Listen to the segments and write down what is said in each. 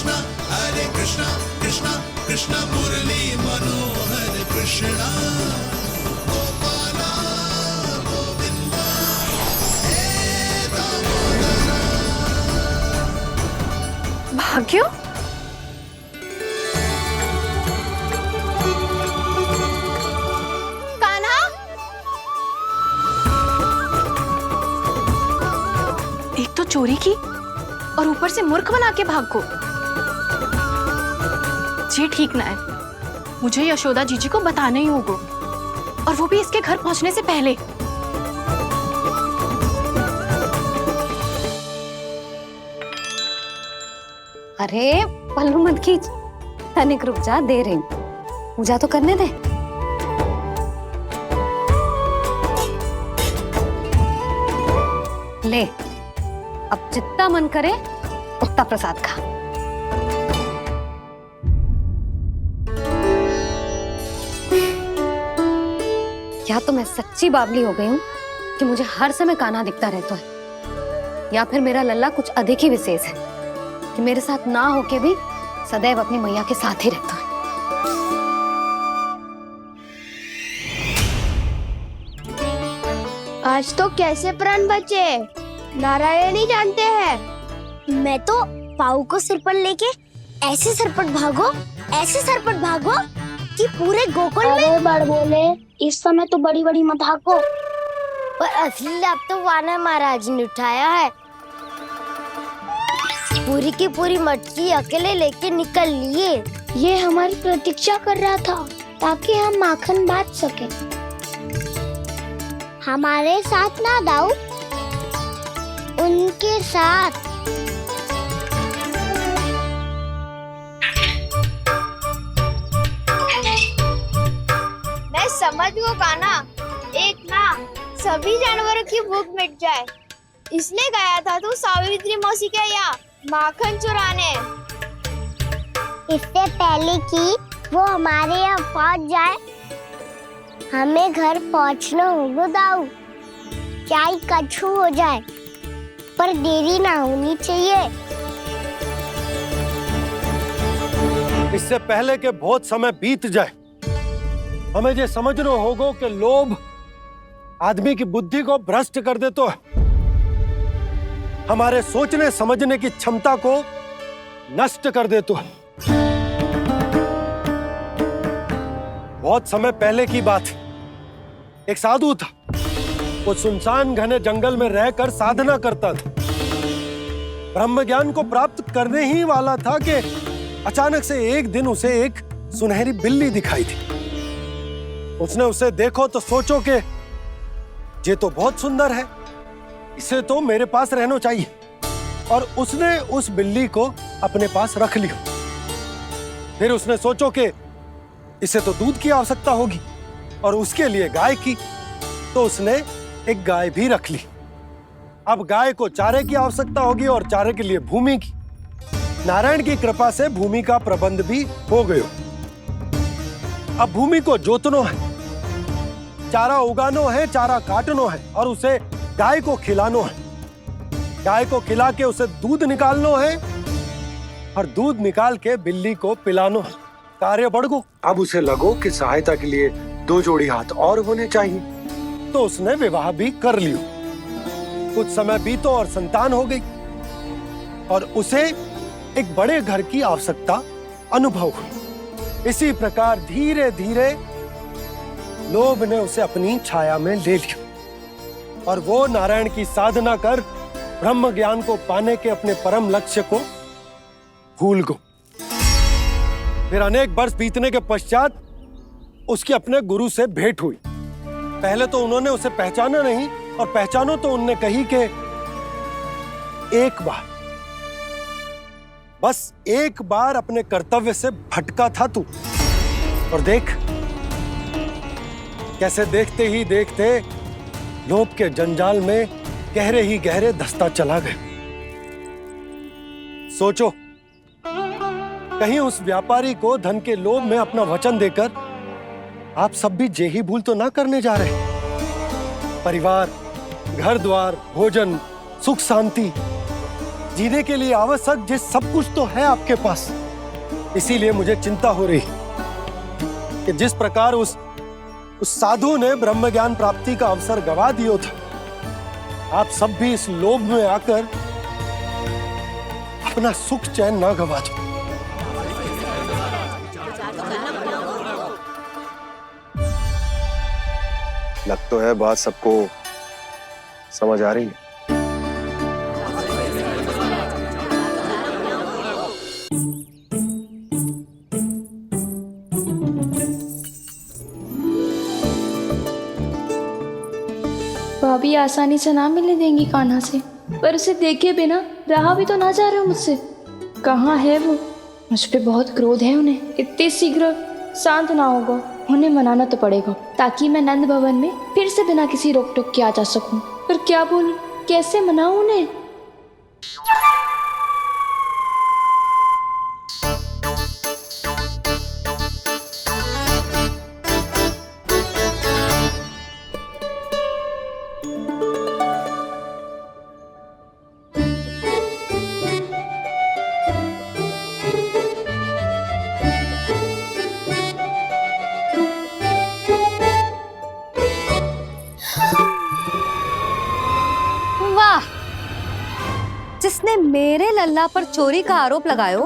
कृष्णा कृष्णा कृष्णा मुरली मनोहर कृष्णा गोपाला गोविंदा हे दामोदरा। भाग्य, कान्हा, एक तो चोरी की और ऊपर से मूर्ख बना के भाग को। ये ठीक ना है, मुझे यशोदा जीजी को बताना ही होगा, और वो भी इसके घर पहुंचने से पहले। अरे पल्लू मत खींच, तनिक रुक जा, दे रही हूँ, पूजा तो करने दे। ले, अब जितना मन करे उतना प्रसाद खा। या तो मैं सच्ची बावली हो गई हूँ कि मुझे हर समय कान्हा दिखता रहता है, या फिर मेरा लल्ला कुछ अधिक ही विशेष है कि मेरे साथ ना होके भी सदैव अपनी मैया के साथ ही रहता है। आज तो कैसे प्राण बचे, नारायण ही जानते हैं। मैं तो पाऊ को सिर पर लेके ऐसे सरपट भागो कि पूरे गोकुल में बड़ बोले। इस समय तो बड़ी बड़ी मत हाको, पर असली लाभ तो वानर महाराज ने उठाया है। पूरी की पूरी मटकी अकेले लेके निकल लिए। ये हमारी प्रतीक्षा कर रहा था ताकि हम माखन बांट सके। हमारे साथ ना दाऊ, उनके साथ। मैं समझ गो कान्हा, एक ना सभी जानवरों की भूख मिट जाए, इसलिए गया था तू सावित्री मौसी के यहाँ माखन चुराने। इससे पहले कि वो हमारे यहाँ पहुँच जाए, हमें घर पहुँचना होगा दाऊ, क्या ही कछु हो जाए, पर देरी ना होनी चाहिए। इससे पहले के बहुत समय बीत जाए, हमें ये समझना होगा कि लोभ आदमी की बुद्धि को भ्रष्ट कर देता है, हमारे सोचने समझने की क्षमता को नष्ट कर देता है। बहुत समय पहले की बात, एक साधु था, वो सुनसान घने जंगल में रहकर साधना करता था। ब्रह्म ज्ञान को प्राप्त करने ही वाला था कि अचानक से एक दिन उसे एक सुनहरी बिल्ली दिखाई थी। उसने उसे देखो तो सोचो कि ये तो बहुत सुंदर है, इसे तो मेरे पास रहना चाहिए, और उसने उस बिल्ली को अपने पास रख लिया। फिर उसने सोचो कि इसे तो दूध की आवश्यकता होगी और उसके लिए गाय की, तो उसने एक गाय भी रख ली। अब गाय को चारे की आवश्यकता होगी और चारे के लिए भूमि की। नारायण की कृपा से भूमि का प्रबंध भी हो गया। अब भूमि को जोतनो है, चारा उगानो है, चारा काटनो है और उसे गाय को खिलानो है। गाय को खिला के उसे दूध निकालनो है और दूध निकाल के बिल्ली को पिलानो है। कार्य बढ़ गो। अब उसे लगो कि सहायता के लिए 2 जोड़ी हाथ और होने चाहिए, तो उसने विवाह भी कर लियो। कुछ समय बीतो और संतान हो गई और उसे एक बड़े घर की आवश्यकता अनुभव हुई। इसी प्रकार धीरे धीरे लोभ ने उसे अपनी छाया में ले लिया और वो नारायण की साधना कर ब्रह्म ज्ञान को पाने के अपने परम लक्ष्य को भूल गो। फिर अनेक वर्ष बीतने के पश्चात उसकी अपने गुरु से भेंट हुई। पहले तो उन्होंने उसे पहचाना नहीं, और पहचानो तो उनने कही कि एक बार, बस एक बार अपने कर्तव्य से भटका था तू, और देख कैसे देखते ही देखते लोभ के जंजाल में गहरे ही गहरे धंसता चला गया। सोचो, कहीं उस व्यापारी को धन के लोभ में अपना वचन देकर आप सब भी यही भूल तो ना करने जा रहे। परिवार, घर द्वार, भोजन, सुख शांति जीने के लिए आवश्यक जिस सब कुछ तो है आपके पास। इसीलिए मुझे चिंता हो रही कि जिस प्रकार उस साधु ने ब्रह्म ज्ञान प्राप्ति का अवसर गवा दिया था, आप सब भी इस लोभ में आकर अपना सुख चैन ना गवा दो। लग तो है बात सबको समझ आ रही है। भाभी आसानी से ना मिलने देंगी कान्हा से, पर उसे देखे बिना रहा भी तो ना जा रहे हो मुझसे। कहाँ है वो? मुझ पे बहुत क्रोध है उन्हें। इतने शीघ्र शांत ना होगा, उन्हें मनाना तो पड़ेगा ताकि मैं नंद भवन में फिर से बिना किसी रोक टोक के आ जा सकूं। पर क्या बोलूं, कैसे मनाऊं उन्हें? जिसने मेरे लल्ला पर चोरी का आरोप लगायो,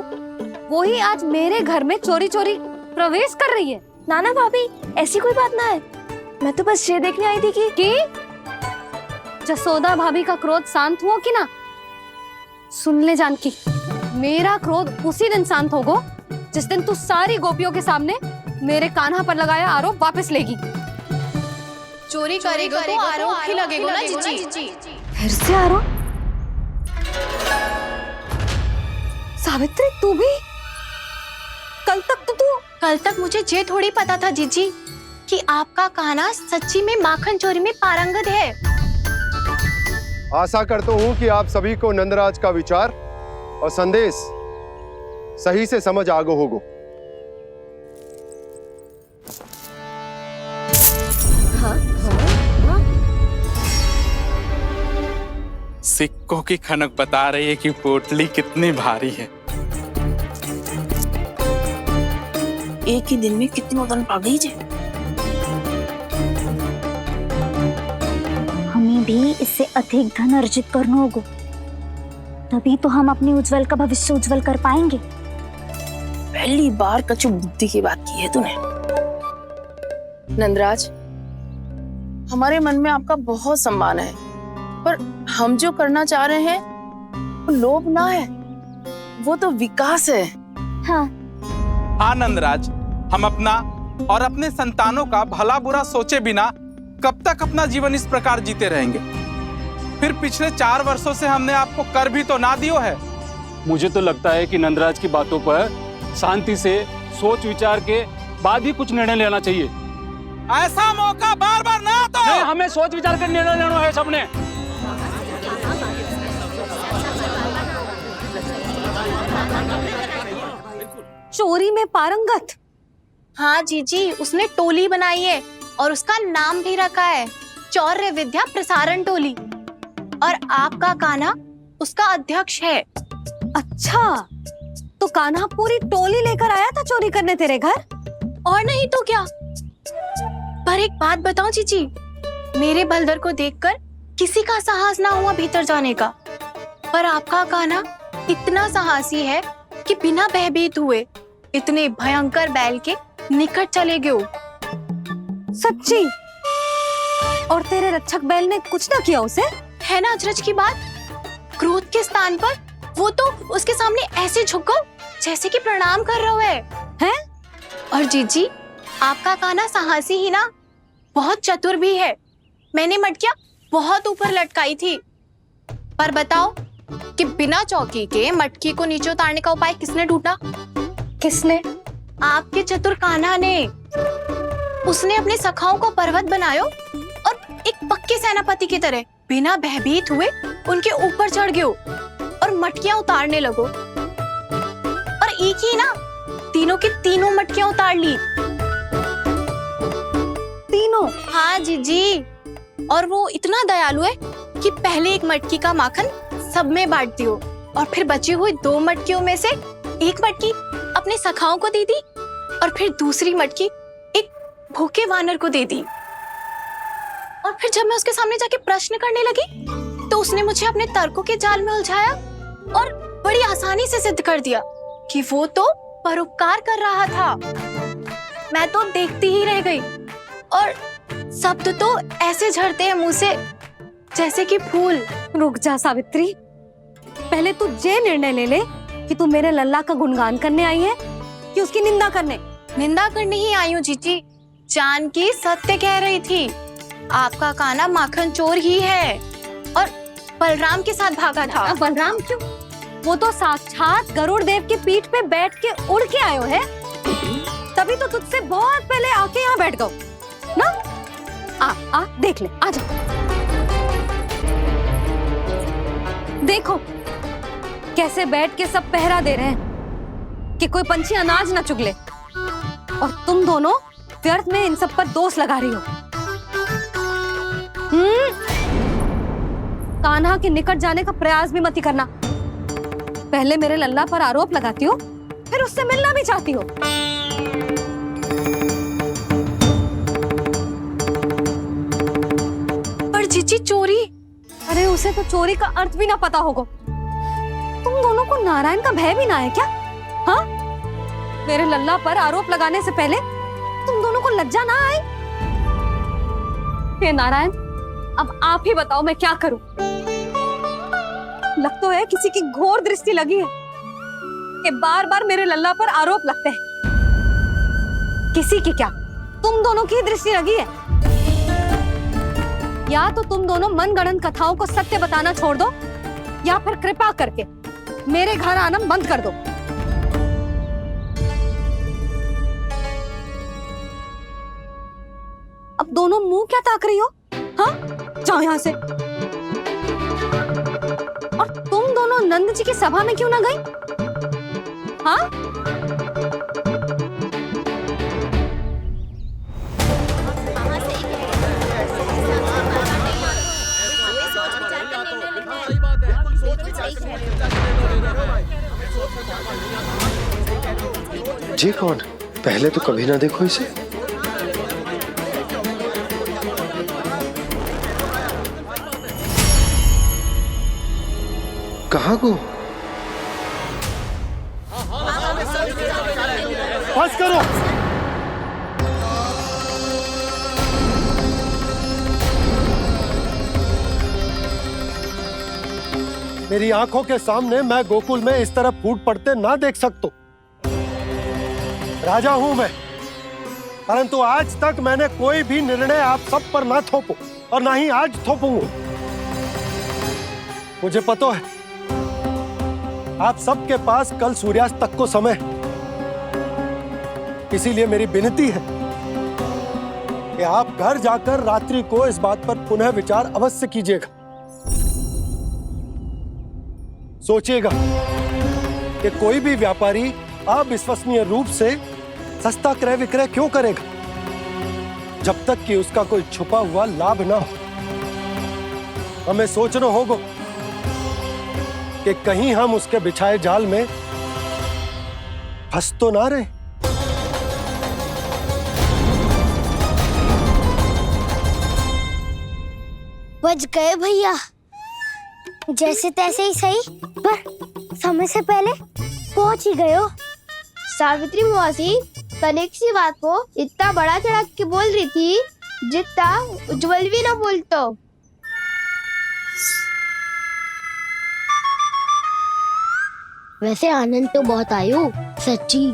वो ही आज मेरे घर में चोरी चोरी प्रवेश कर रही है। नाना भाभी, ऐसी कोई बात ना है। मैं तो बस ये देखने आई थी कि जसोदा भाभी का क्रोध शांत हुआ कि ना? सुन ले जानकी, मेरा क्रोध उसी दिन शांत होगा जिस दिन तू सारी गोपियों के सामने मेरे कान्हा पर लगाया आरोप वापस लेगी। चोरी करेगा तो आरोप ही लगेगा ना जीजी। फिर से आरोप? सावित्री, तू भी? कल तक मुझे ये थोड़ी पता था जीजी कि आपका कान्हा सच्ची में माखन चोरी में पारंगत है। आशा करता हूँ कि आप सभी को नंदराज का विचार और संदेश सही से समझ आगो होगो। सिक्कों की खनक बता रही है कि पोटली कितनी भारी है। एक ही दिन में कितनों धन पा गई जे। हमें भी इससे अधिक धन अर्जित करना होगा, तभी तो हम अपने उज्जवल का भविष्य उज्जवल कर पाएंगे। पहली बार कछु बुद्धि की बात की है तूने। नंदराज, हमारे मन में आपका बहुत सम्मान है, पर हम जो करना चाह रहे हैं वो लोभ ना है, वो तो विकास है। हाँ नंदराज, हम अपना और अपने संतानों का भला बुरा सोचे बिना कब तक अपना जीवन इस प्रकार जीते रहेंगे? फिर पिछले 4 वर्षों से हमने आपको कर भी तो ना दियो है। मुझे तो लगता है कि नंदराज की बातों पर शांति से सोच विचार के बाद ही कुछ निर्णय लेना चाहिए। ऐसा मौका बार बार ना तो नहीं, हमें सोच विचार कर निर्णय लेना है सबने। चोरी में पारंगत? हाँ जीजी, उसने टोली बनाई है और उसका नाम भी रखा है चौर्य विद्या प्रसारण टोली, और आपका कान्हा उसका अध्यक्ष है। अच्छा, तो कान्हा पूरी टोली लेकर आया था चोरी करने तेरे घर? और नहीं तो क्या। पर एक बात बताऊं जीजी, मेरे बलदर को देखकर किसी का साहस ना हुआ भीतर जाने का, पर आपका कान्हा इतना साहसी है कि बिना भयभीत हुए इतने भयंकर बैल के निकट चले गए। सच्ची? और तेरे रक्षक बैल ने कुछ ना किया उसे? है ना अचरज की बात। क्रोध के स्थान पर वो तो उसके सामने ऐसे झुको जैसे कि प्रणाम कर रहा है। और जीजी, आपका कान्हा साहसी ही ना, बहुत चतुर भी है। मैंने मटकियां बहुत ऊपर लटकाई थी, पर बताओ कि बिना चौकी के मटकी को नीचे उतारने का उपाय किसने ढूंढा? किसने? आपके चतुर कान्हा ने। उसने अपने सखाओं को पर्वत बनायो और एक पक्के सेनापति की तरह बिना भयभीत हुए उनके ऊपर चढ़ गयो और मटकियां उतारने लगो। और एक ही ना, तीनों की तीनों मटकियां उतार ली। तीनों? हाँ जीजी, और वो इतना दयालु है कि पहले एक मटकी का माखन सब में बांट दियो और फिर बची हुई 2 मटकियों में से एक मटकी अपने सखाओं को दे दी और फिर दूसरी मटकी एक भूखे वानर को दे दी। और फिर जब मैं उसके सामने जाके प्रश्न करने लगी तो उसने मुझे अपने तर्कों के जाल में उलझाया और बड़ी आसानी से सिद्ध कर दिया कि वो तो परोपकार कर रहा था। मैं तो देखती ही रह गई और शब्द तो ऐसे झड़ते हैं मुंह से जैसे कि फूल। रुक जा सावित्री, पहले तू ये निर्णय ले ले कि तू मेरे लल्ला का गुणगान करने आई है कि उसकी निंदा करने। निंदा करने ही आई हूँ जीजी। जानकी सत्य कह रही थी, आपका कान्हा माखन चोर ही है और बलराम के साथ भागा था। बलराम क्यों? वो तो साक्षात गरुड़ देव की पीठ पे बैठ के उड़ के आयो है, तभी तो तुझसे बहुत पहले आके यहाँ बैठ गओ ना। आ देख ले, आजा। देखो कैसे बैठ के सब पहरा दे रहे हैं कि कोई पंछी अनाज ना चुगले, और तुम दोनों व्यर्थ में इन सब पर दोष लगा रही हो। कान्हा के निकट जाने का प्रयास भी मत ही करना। पहले मेरे लल्ला पर आरोप लगाती हो, फिर उससे मिलना भी चाहती हो। पर जीजी चोरी, अरे उसे तो चोरी का अर्थ भी ना पता होगा। तुम दोनों को नारायण का भय भी ना है क्या? हाँ, मेरे लल्ला पर आरोप लगाने से पहले तुम दोनों को लज्जा ना आई? हे नारायण, अब आप ही बताओ मैं क्या करूं। लग तो है किसी की घोर दृष्टि लगी है कि बार बार मेरे लल्ला पर आरोप लगते हैं। किसी की क्या, तुम दोनों की दृष्टि लगी है। या तो तुम दोनों मनगढ़ंत कथाओं को सत्य बताना छोड़ दो, या फिर कृपा करके मेरे घर आना बंद कर दो। अब दोनों मुंह क्या ताक रही हो? हाँ, जाओ यहां से। और तुम दोनों नंद जी की सभा में क्यों ना गई? हाँ, जी कौन? पहले तो कभी ना देखो इसे। कहाँ को? बस करो। मेरी आंखों के सामने मैं गोकुल में इस तरह फूट पड़ते ना देख सकता। राजा हूं मैं, परंतु आज तक मैंने कोई भी निर्णय आप सब पर ना थोपो और ना ही आज थोपूंगा। मुझे पता है आप सबके पास कल सूर्यास्त तक को समय, इसीलिए मेरी विनती है कि आप घर जाकर रात्रि को इस बात पर पुनः विचार अवश्य कीजिएगा। सोचिएगा कि कोई भी व्यापारी अविश्वसनीय रूप से सस्ता क्रय विक्रय क्यों करेगा जब तक कि उसका कोई छुपा हुआ लाभ ना हो। हमें सोचना होगा कि कहीं हम उसके बिछाए जाल में फंस तो ना रहे। बच गए भैया, जैसे तैसे ही सही, पर समय से पहले पहुंच ही गए हो। सावित्री मौसी कनेक सी बात को इतना बड़ा चढ़ा के बोल रही थी जितना उज्जवल भी ना बोलतो। वैसे आनंद तो बहुत आयो, सच्ची।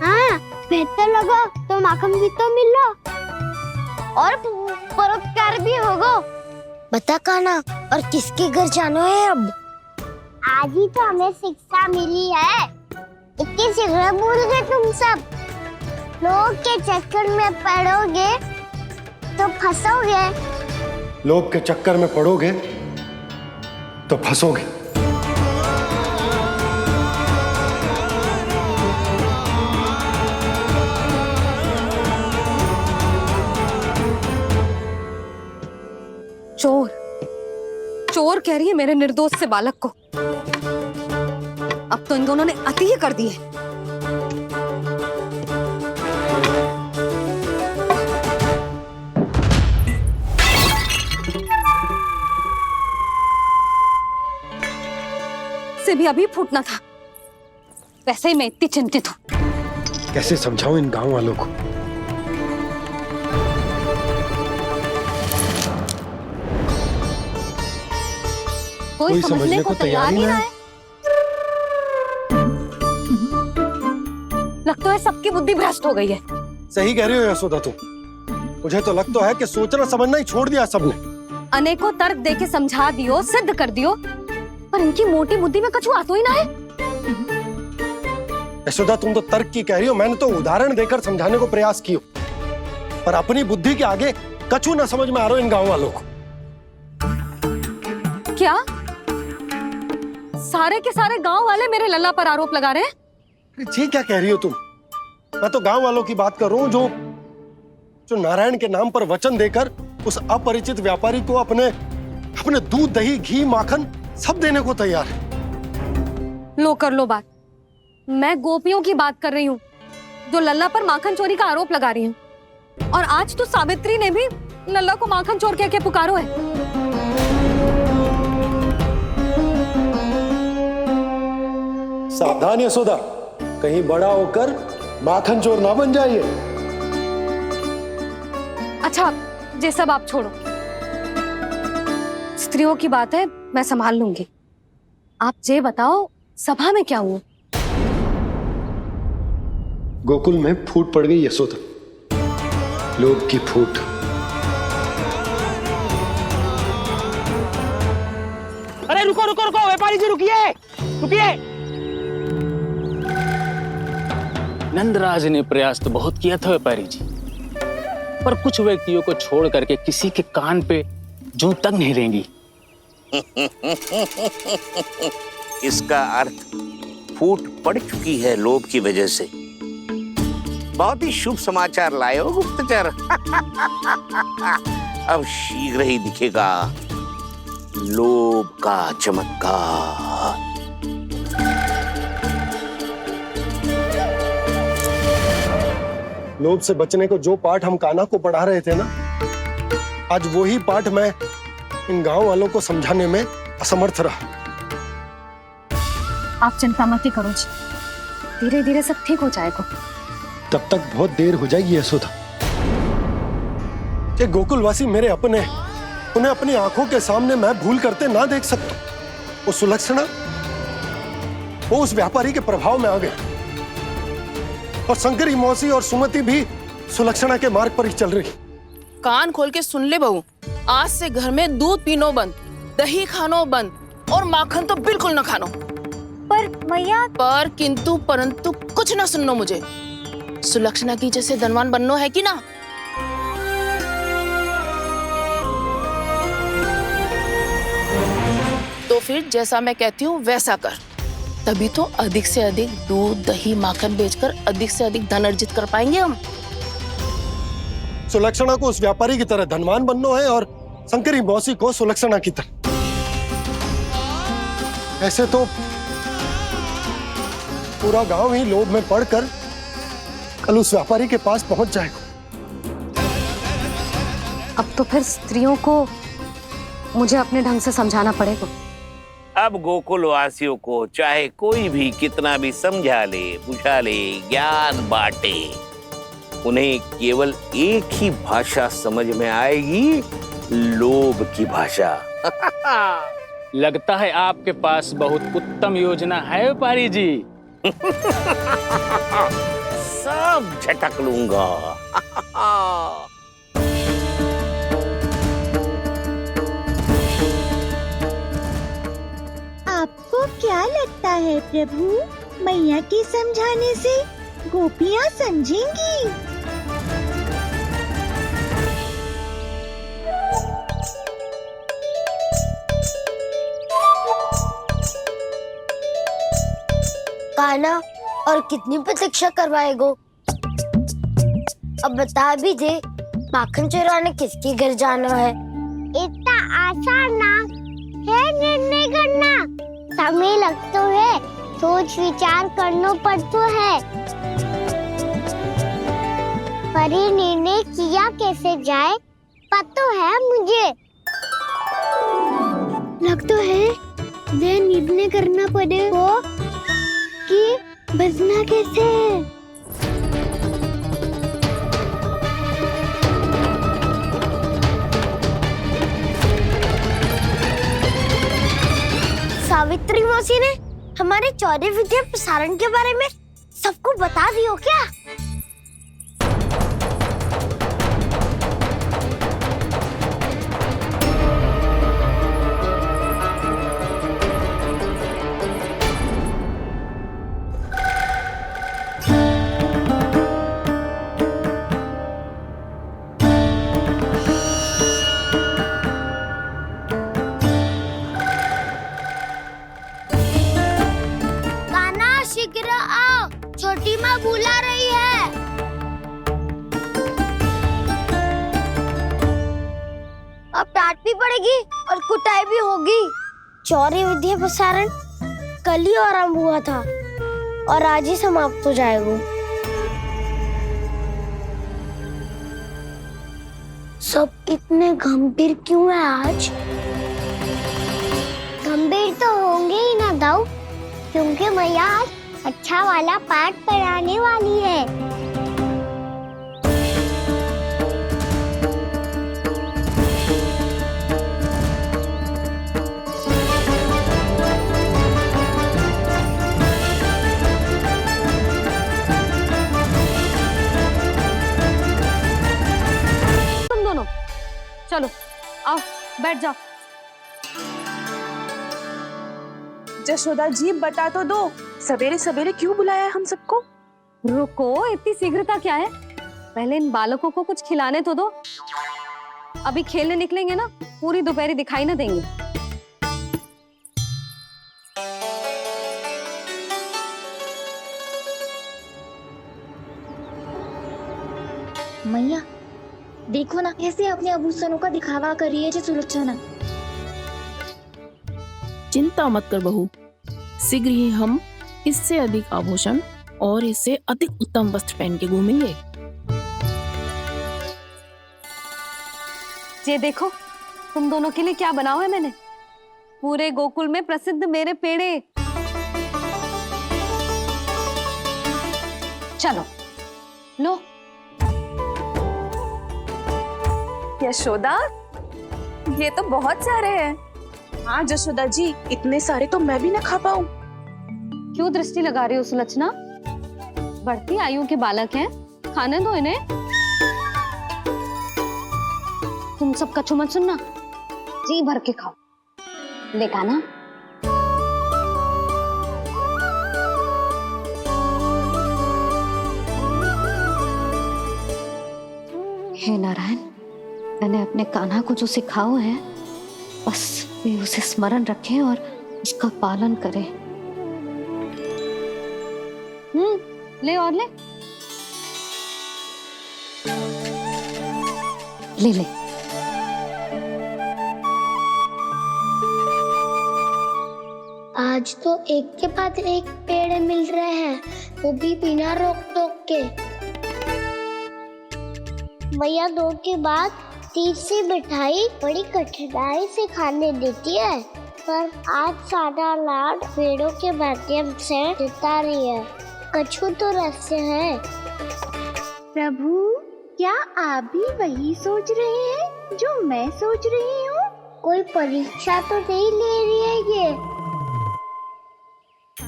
हाँ, बेहतर लगा तो माखन भी तो मिला और परोपकार भी होगा। बता कान्हा, और किसके घर जाना है अब? आज ही तो हमें शिक्षा मिली है, इतनी शीघ्र भूल गए तुम सब। लोग के चक्कर में पड़ोगे तो फंसोगे। लोग के चक्कर में पड़ोगे तो फंसोगे। चोर, चोर कह रही है मेरे निर्दोष से बालक को। दोनों ने अति ही कर दी है। से भी अभी फूटना था। वैसे ही मैं इतनी चिंतित हूँ। कैसे समझाऊं इन गांव वालों को? कोई समझने को तैयार ही ना है। लगता है सबकी बुद्धि भ्रष्ट हो गई है। सही कह रही हो यशोदा तुम। मुझे तो लगता है कि सोचना समझना ही छोड़ दिया सबने। अनेकों तर्क देके समझा दियो, सिद्ध कर दियो, पर इनकी मोटी बुद्धि में कछु आतो ही ना है। यशोदा तुम तो तर्क की कह रही हो, मैंने तो उदाहरण देकर समझाने को प्रयास किया, पर अपनी बुद्धि के आगे कछु ना समझ में आ रहा हो इन गांव वालों को। क्या सारे के सारे गांव वाले मेरे लल्ला पर आरोप लगा रहे हैं? जी क्या कह रही हो तुम? मैं तो गांव वालों की बात कर रहा हूँ जो नारायण के नाम पर वचन देकर उस अपरिचित व्यापारी को अपने दूध, दही, घी, माखन सब देने को तैयार है। लो कर लो बात। मैं गोपियों की बात कर रही हूँ जो लल्ला पर माखन चोरी का आरोप लगा रही हैं। और आज तो सावित्री ने भी लल्ला को माखन चोर कह के पुकारो है। सावधान यशोदा, कहीं बड़ा होकर माखन चोर ना बन जाइए। अच्छा, ये सब आप छोड़ो। स्त्रियों की बात है, मैं संभाल लूंगी। आप ये बताओ सभा में क्या हुआ? गोकुल में फूट पड़ गई यशोदा, लोभ की फूट। अरे रुको रुको रुको, व्यापारी जी रुकिए रुकिए। नंदराज ने प्रयास तो बहुत किया था व्यापारी जी, पर कुछ व्यक्तियों को छोड़ करके किसी के कान पे जूं तक नहीं रेंगी। इसका अर्थ फूट पड़ चुकी है लोभ की वजह से। बहुत ही शुभ समाचार लाए हो गुप्तचर। अब शीघ्र ही दिखेगा लोभ का चमत्कार। लोभ से बचने को जो पाठ हम कान्हा को पढ़ा रहे थे ना, आज वही पाठ मैं इन गांव वालों को समझाने में असमर्थ रहा। आप चिंता मत ही करो जी, धीरे धीरे सब ठीक हो जाएगा। तब तक बहुत देर हो जाएगी यशोदा। ये गोकुलवासी मेरे अपने, उन्हें अपनी आंखों के सामने मैं भूल करते ना देख सकता। वो सुलक्षणा, वो उस व्यापारी के प्रभाव में आ गए, और शंकरी मौसी और सुमति भी सुलक्षणा के मार्ग पर ही चल रही। कान खोल के सुन ले बहू, आज से घर में दूध पीनो बंद, दही खानो बंद, और माखन तो बिल्कुल न खानो। पर मैया, पर किंतु परंतु कुछ ना सुननो मुझे। सुलक्षणा की जैसे धनवान बननो है कि ना? तो फिर जैसा मैं कहती हूँ वैसा कर, तभी तो अधिक से अधिक दूध, दही, माखन बेचकर अधिक से अधिक धन अर्जित कर पाएंगे हम। सुलक्षणा को उस व्यापारी की तरह धनवान बनना है और शंकरी मौसी को सुलक्षणा की तरह। ऐसे तो पूरा गांव ही लोभ में पड़कर कल उस व्यापारी के पास पहुंच जाएगा। अब तो फिर स्त्रियों को मुझे अपने ढंग से समझाना पड़ेगा। अब गोकुल वासियों को चाहे कोई भी कितना भी समझा ले, बुझा ले, ज्ञान बांटे, उन्हें केवल एक ही भाषा समझ में आएगी, लोभ की भाषा। लगता है आपके पास बहुत उत्तम योजना है व्यापारी जी। सब झटक लूंगा। आपको क्या लगता है प्रभु, मैया के समझाने से गोपियां समझेंगी? कान्हा, और कितनी प्रतीक्षा करवाएगो? अब बता भी दे, माखन चुराने किसके घर जाना है? इतना आसान ना है निर्णय करना। समय लग तो है, सोच विचार करना पड़ता है, पर ये निर्णय किया कैसे जाए पता है मुझे। लगता है ये निर्णय करना पड़ेगा कि बचना कैसे है। सावित्री मौसी ने हमारे 14 विद्या प्रसारण के बारे में सबको बता दियो क्या? शीघ्र आओ, छोटी माँ बुला रही है। अब डांट भी पड़ेगी और कुटाई भी होगी। 14 विद्या प्रसारण कल ही आरंभ हुआ था और आज ही समाप्त हो जाएगा। सब इतने गंभीर क्यों है आज? गंभीर तो होंगे ही ना दाऊ, क्योंकि मैया आज अच्छा वाला पाठ पढ़ाने वाली है। तुम दोनों चलो आओ बैठ जाओ। जशोदा जी बता तो दो, सवेरे सवेरे क्यों बुलाया है हम सबको? रुको, इतनी शीघ्रता क्या है? पहले इन बालकों को कुछ खिलाने तो दो। अभी खेलने निकलेंगे ना, पूरी दोपहर दिखाई ना देंगे। मैया देखो ना, कैसे अपने आभूषणों का दिखावा कर रही है जो सुलोचना। चिंता मत कर बहू, शीघ्र ही हम इससे अधिक आभूषण और इससे अधिक उत्तम वस्त्र पहन के घूमेंगे। ये देखो तुम दोनों के लिए क्या बनाओ है मैंने। पूरे गोकुल में प्रसिद्ध मेरे पेड़े। चलो लो। यशोदा, ये तो बहुत सारे हैं। हाँ जशोदा जी, इतने सारे तो मैं भी ना खा पाऊं। क्यों दृष्टि लगा रही हो सुलक्षणा? बढ़ती आयु के बालक हैं, खाने दो इन्हें। तुम सब कछु मत सुनना, जी भर के खाओ। देखा ना? हे नारायण, मैंने अपने कान्हा को जो सिखाओ है, बस वे उसे स्मरण रखें और उसका पालन करें। ले और ले ले ले। आज तो एक के बाद एक पेड़ मिल रहे हैं, वो भी बिना रोक टोक के। मैया 2 के बाद तीसरी मिठाई बड़ी कठिनाई से खाने देती है, पर आज सादा लाड पेड़ों के माध्यम से जिता रही है। कछु तो रहस्य है। प्रभु, क्या आप भी वही सोच रहे हैं जो मैं सोच रही हूँ? कोई परीक्षा तो नहीं ले रही है ये?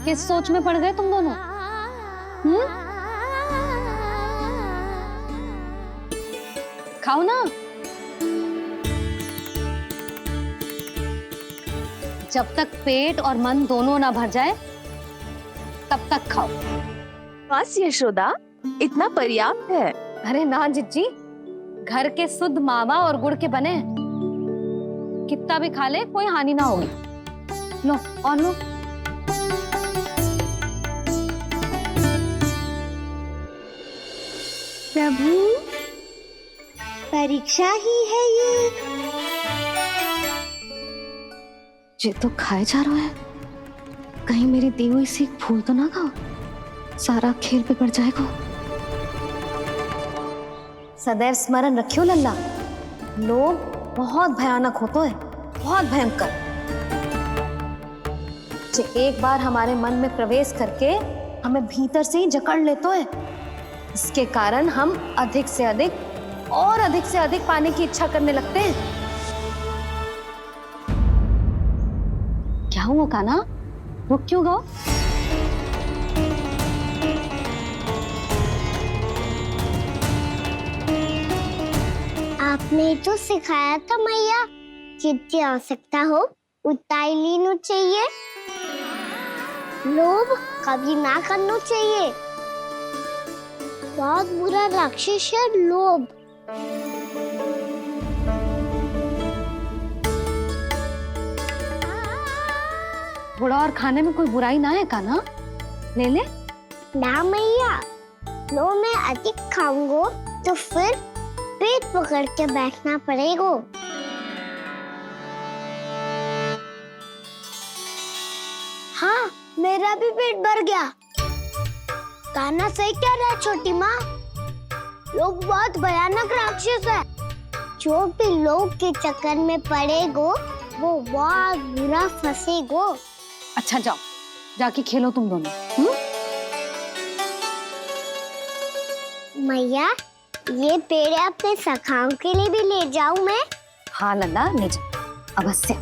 किस सोच में पड़ गए तुम दोनों? खाओ ना। जब तक पेट और मन दोनों ना भर जाए तब तक खाओ। बस यशोदा, इतना पर्याप्त है। अरे ना जिज्जी, घर के शुद्ध मावा और गुड़ के बने, कितना भी खा ले कोई हानि ना होगी। लो और लो। प्रभु, परीक्षा ही है ये तो खाए जा रहा है, कहीं मेरी दी हुई सीख भूल तो ना खाओ, सारा खेल बिगड़ जाएगा। सदैव स्मरण रखियो लल्ला, लोग बहुत भयानक होते हैं, बहुत भयंकर। जे एक बार हमारे मन में प्रवेश करके हमें भीतर से ही जकड़ लेते हैं, इसके कारण हम अधिक से अधिक पाने की इच्छा करने लगते हैं। क्या हुआ कान्हा, रुक क्यों गए? आपने तो सिखाया था मैया, जितनी आवश्यकता हो उतना ही लेना चाहिए, लोभ कभी ना करना चाहिए। बहुत बुरा राक्षस है लोभ। बुरा और खाने में कोई बुराई ना है कान्हा, ले ले। ना मैया, लो मैं अधिक खाऊंगा तो फिर पेट पकड़ के बैठना पड़ेगा। हाँ, मेरा भी पेट भर गया। कान्हा सही कह रहा है छोटी माँ, लोग बहुत भयानक राक्षस है। जो भी लोग के चक्कर में पड़ेगो वो बहुत बुरा फंसेगो। अच्छा जाओ, जाके खेलो तुम दोनों। मैया, ये पेड़ अपने सखाओं के लिए भी ले जाऊं मैं? हाँ लल्ला, ले जा, अवश्य।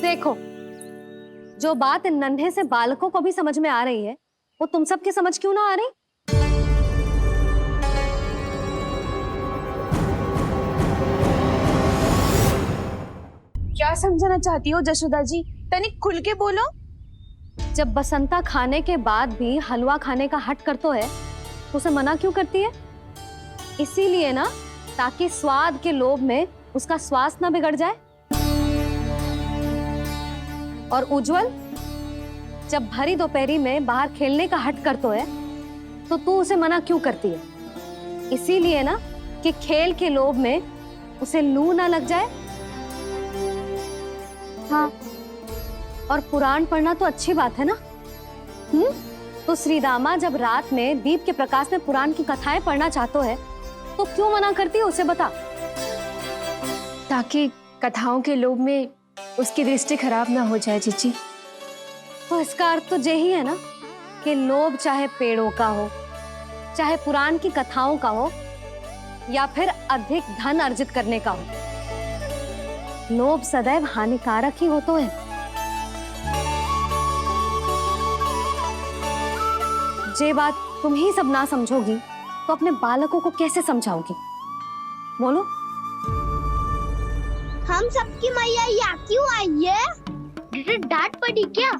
देखो, जो बात इन नन्हे से बालकों को भी समझ में आ रही है, वो तुम सबकी समझ क्यों ना आ रही? क्या समझाना चाहती हो जशोदा जी, तनिक खुल के बोलो। जब बसंता खाने के बाद भी हलवा खाने का हट करतो है तो उसे मना क्यों करती है? इसीलिए ना, ताकि स्वाद के लोभ में उसका स्वास्थ्य ना बिगड़ जाए। और उज्जवल, जब भरी दोपहरी में बाहर खेलने का हट करतो है तो तू उसे मना क्यों करती है? इसीलिए ना कि खेल के लोभ में उसे लू ना लग जाए। हाँ, और पुराण पढ़ना तो अच्छी बात है ना। तो श्रीदामा जब रात में दीप के प्रकाश में पुराण की कथाएं पढ़ना चाहते है तो क्यों मना करती है उसे, बता। ताकि कथाओं के लोभ में उसकी दृष्टि खराब ना हो जाए जीजी। तो इसका अर्थ तो यही है ना कि लोभ चाहे पेड़ों का हो, चाहे पुराण की कथाओं का हो, या फिर अधिक धन अर्जित करने का हो, लोभ सदैव हानिकारक ही होते हैं। जे बात तुम ही सब ना समझोगी तो अपने बालकों को कैसे समझाओगी? बोलो। हम सबकी मैया यहाँ क्यों आई है? डांट पड़ी क्या?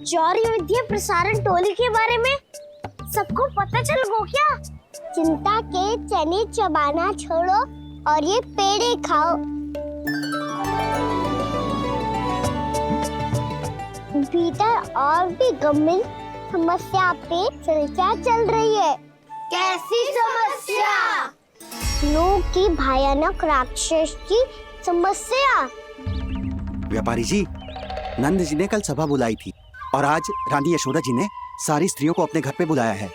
चौरी विद्या प्रसारण टोली के बारे में सबको पता चल गो क्या? चिंता के चने चबाना छोड़ो और ये पेड़े खाओ। भीतर और भी गंभीर समस्या पे चर्चा चल रही है। कैसी समस्या? लोग की भयानक राक्षस की समस्या। व्यापारी जी, नंद जी ने कल सभा बुलाई थी और आज रानी यशोदा जी ने सारी स्त्रियों को अपने घर पे बुलाया है,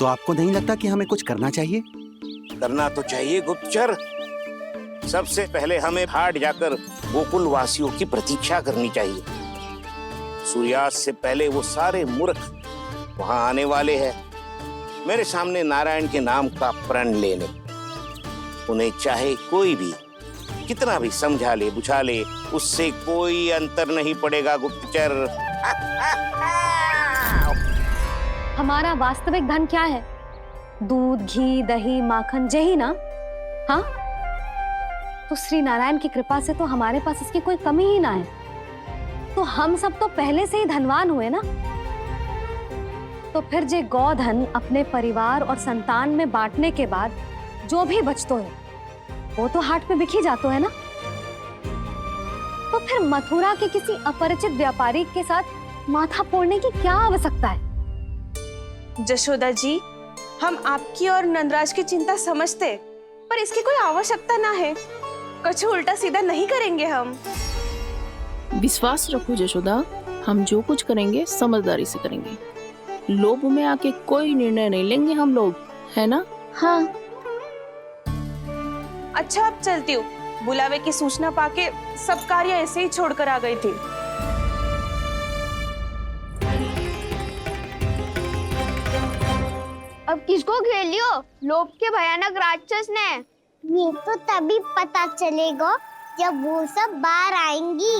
तो आपको नहीं लगता कि हमें कुछ करना चाहिए? करना तो चाहिए गुप्तचर। सबसे पहले हमें हाट जाकर गोकुल वासियों की प्रतीक्षा करनी चाहिए। सूर्यास्त से पहले वो सारे मूर्ख वहां आने वाले हैं, मेरे सामने नारायण के नाम का प्रण लेने। उन्हें चाहे कोई भी कितना भी समझा ले बुझा ले, उससे कोई अंतर नहीं पड़ेगा गुप्तचर। हमारा वास्तविक धन क्या है? दूध, घी, दही, माखन, यही ना? हाँ, तो श्री नारायण की कृपा से तो हमारे पास इसकी कोई कमी ही ना है। तो हम सब तो पहले से ही धनवान हुए ना। तो फिर जे गोधन अपने परिवार और संतान में बांटने के बाद जो भी बचतो है वो तो हाट पे बिखी जातो है ना। तो फिर मथुरा के किसी अपरिचित व्यापारी के साथ माथा फोड़ने की क्या आवश्यकता है? जशोदा जी, हम आपकी और नंदराज की चिंता समझते, पर इसकी कोई आवश्यकता ना है। कुछ उल्टा सीधा नहीं करेंगे हम। विश्वास रखो यशोदा, हम जो कुछ करेंगे समझदारी से करेंगे। लोभ में आके कोई निर्णय नहीं लेंगे हम लोग, है ना? हाँ। अच्छा, अब चलती हूँ। बुलावे की सूचना पाके सब कार्य ऐसे ही छोड़कर आ गई थी। अब किसको घेर लियो? लोभ के भयानक राक्षस ने। ये तो तभी पता चलेगा जब वो सब बाहर आएंगी।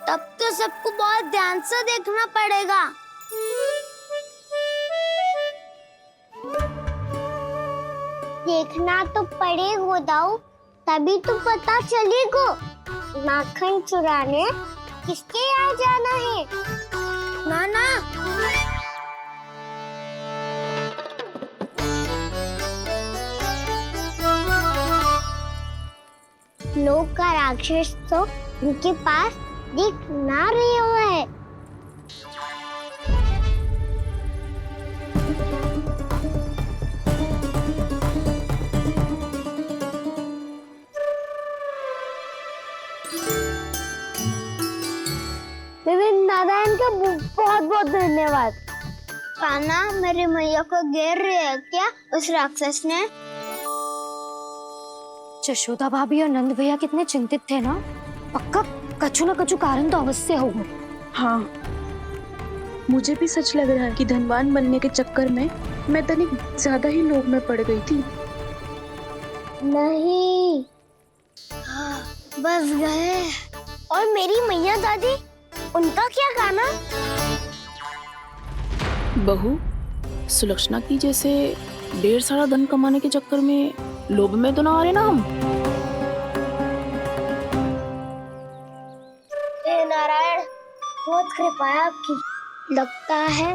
तब तो सबको बहुत ध्यान से देखना पड़ेगा। देखना तो पड़ेगा दाऊ, तभी तो पता चलेगा माखन चुराने किसके यहाँ जाना है। नाना, लोग का राक्षस तो उनके पास दिख ना रहे हुआ है। नारायण का बहुत बहुत धन्यवाद। कान्हा, मेरी मैया को घेर रहे है क्या उस राक्षस ने? यशोदा भाभी और नंद भैया कितने चिंतित थे ना। पक्का कछु न कछु कारण तो अवश्य होगा। हाँ, मुझे भी सच लग रहा है कि धनवान बनने के चक्कर में मैं तनिक ज्यादा ही लोभ में पड़ गई थी। नहीं, बस गए। और मेरी मैया दादी, उनका क्या गाना? बहू, सुलक्षणा की जैसे ढेर सारा धन कमाने के चक्कर में लोभ में तो ना आ रहे ना हम। हे नारायण, बहुत कृपा है आपकी। लगता है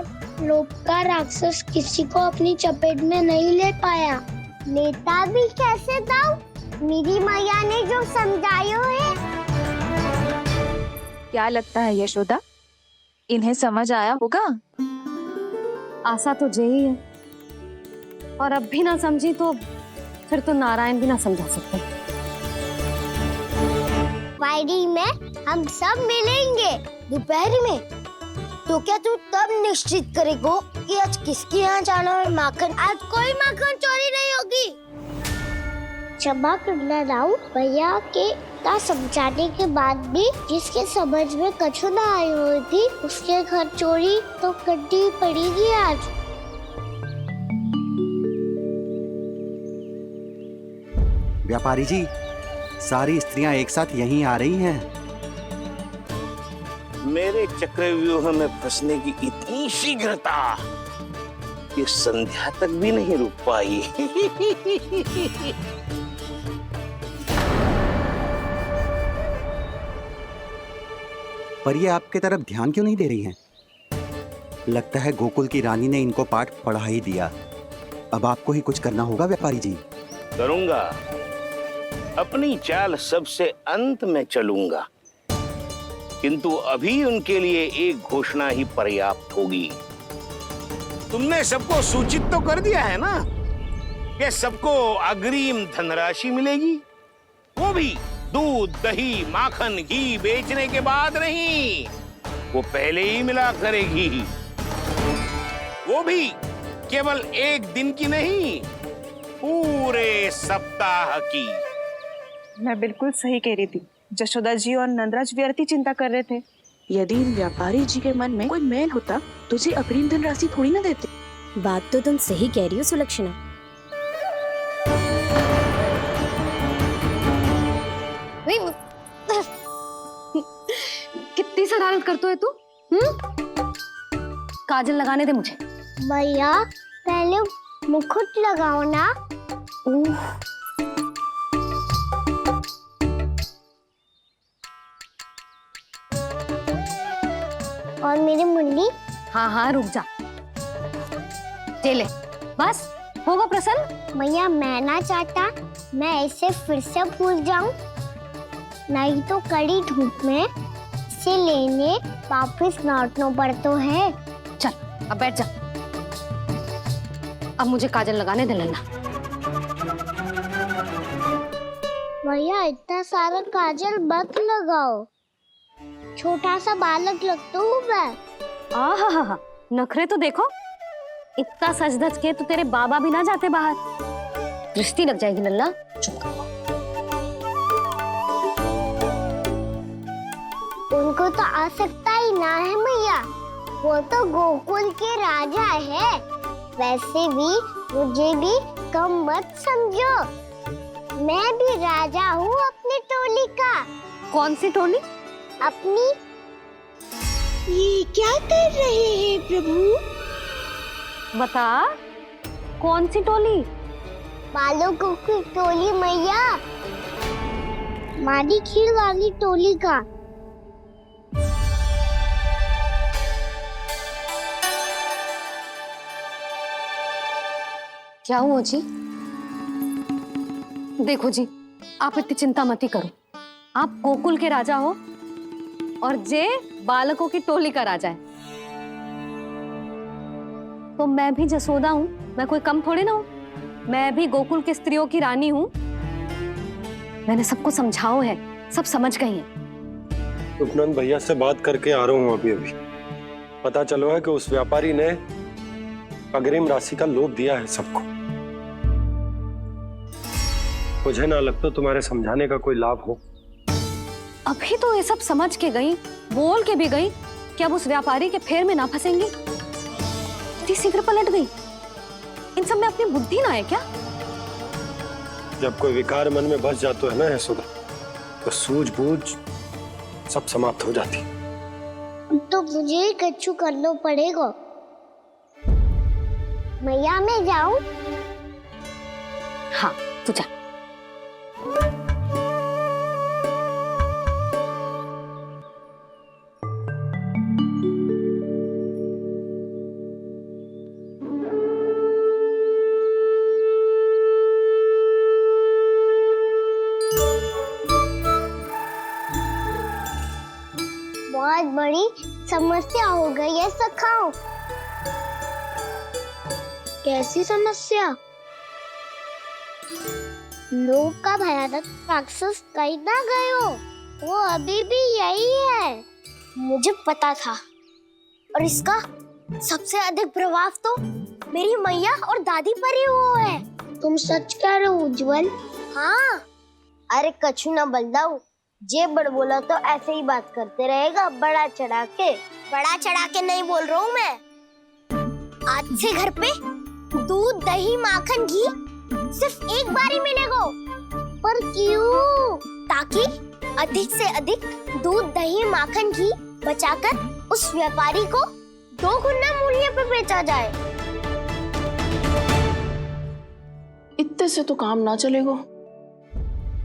लोभ का राक्षस किसी को अपनी चपेट में नहीं ले पाया। लेता भी कैसे दाऊ? मेरी मैया ने जो समझायो है। क्या लगता है यशोदा, इन्हें समझ आया होगा? आशा तो यही है, और अब भी ना समझी तो फिर तो नारायण भी ना समझा सकते। वायरी में हम सब मिलेंगे दोपहर में। तो क्या तू तब निश्चित करेगो कि आज किसके यहाँ जाना है माखन? आज कोई माखन चोरी नहीं होगी। क्षमा करना राव, भैया के का समझाने के बाद भी जिसके समझ में कछु ना आई हुई थी उसके घर चोरी तो करनी पड़ेगी आज। व्यापारी जी, सारी स्त्रियां एक साथ यहीं आ रही हैं। मेरे चक्रव्यूह में फंसने की इतनी शीघ्रता कि संध्या तक भी नहीं रुक पाई। पर ये आपके तरफ ध्यान क्यों नहीं दे रही हैं? लगता है गोकुल की रानी ने इनको पाठ पढ़ा ही दिया। अब आपको ही कुछ करना होगा व्यापारी जी। करूंगा, अपनी चाल सबसे अंत में चलूंगा, किंतु अभी उनके लिए एक घोषणा ही पर्याप्त होगी। तुमने सबको सूचित तो कर दिया है ना कि सबको अग्रिम धनराशि मिलेगी, वो भी दूध, दही, माखन, घी बेचने के बाद नहीं, वो पहले ही मिला करेगी। वो भी केवल एक दिन की नहीं, पूरे सप्ताह की। मैं बिल्कुल सही कह रही थी। यशोदा जी और नंदराज व्यर्थ ही चिंता कर रहे थे। यदि इन व्यापारी जी के मन में कोई मैल होता तुझे अग्रिम धनराशि थोड़ी ना देते। बात तो तुम सही कह रही हो सुलक्षणा। कितनी शरारत करते हो तू? काजल लगाने दे मुझे। भैया, पहले मुकुट लगाओ ना। और मेरी मुन्नी? हाँ हाँ, रुक जा। ले बस, होगा प्रसन्न? भैया, मैं ना चाहता मैं ऐसे फिर से भूल जाऊं। नहीं तो कड़ी धूप में इसे लेने वापस लौटना पड़ता है। चल अब बैठ जा। अब मुझे काजल लगाने दे लल्ला। भैया इतना सारा काजल मत लगाओ, छोटा सा बालक लगता हूँ मैं। आहा, नखरे तो देखो, इतना सज धज के तो तेरे बाबा भी ना जाते बाहर, दृष्टि लग जाएगी लल्ला। चुप करो। उनको तो आ सकता ही ना है मैया, वो तो गोकुल के राजा है। वैसे भी मुझे भी कम मत समझो, मैं भी राजा हूँ अपनी टोली का। कौन सी टोली? अपनी। ये क्या कर रहे हैं प्रभु? बता, कौन सी टोली? बालकों की टोली मैया, मारी खीर वाली टोली का। क्या हुआ जी? देखो जी, आप इतनी चिंता मत ही करो। आप गोकुल के राजा हो और जे बालकों की टोली का राजा है, तो मैं भी जसोदा हूँ, मैं कोई कम थोड़े ना हूँ। मैं भी गोकुल की स्त्रियों की रानी हूँ। मैंने सबको समझाओ है, सब समझ गई हैं। उपनंद भैया से बात करके आ रहा हूँ अभी। पता चलो है कि उस व्यापारी ने अग्रिम राशि का लोभ दिया है सबको। मुझे ना लगता तुम्हारे समझाने का कोई लाभ हो। अभी तो ये सब समझ के गई, बोल के भी गई कि अब उस व्यापारी के फेर में ना फंसेंगी। इतनी शीघ्र पलट गई। इन सब में अपनी बुद्धि ना है क्या? जब कोई विकार मन में बस जाता है ना यशोदा, तो सूझबूझ सब समाप्त हो जाती। तो मुझे ही कच्चू करना पड़ेगा। मैया मैं जाऊं? हाँ तू जा। बहुत बड़ी समस्या हो गई है सखाओ। कैसी समस्या? लोभ का भयानक राक्षस कहीं ना गयो, वो अभी भी यही है। मुझे पता था, और इसका सबसे अधिक प्रभाव तो मेरी मैया और दादी पर ही हुआ है। तुम सच कह रहे हो उज्जवल? हाँ। अरे कछु ना बलदाऊ, जे बड़ बोला तो ऐसे ही बात करते रहेगा, बड़ा चढ़ा के। बड़ा चढ़ा के नहीं बोल रहा हूँ मैं। आज से घर पे दूध दही माखन घी सिर्फ एक बार ही मिलेगा। पर क्यों? ताकि अधिक से अधिक दूध दही माखन घी बचाकर उस व्यापारी को 2 गुना मूल्य पे बेचा जाए। इतने से तो काम ना चलेगा।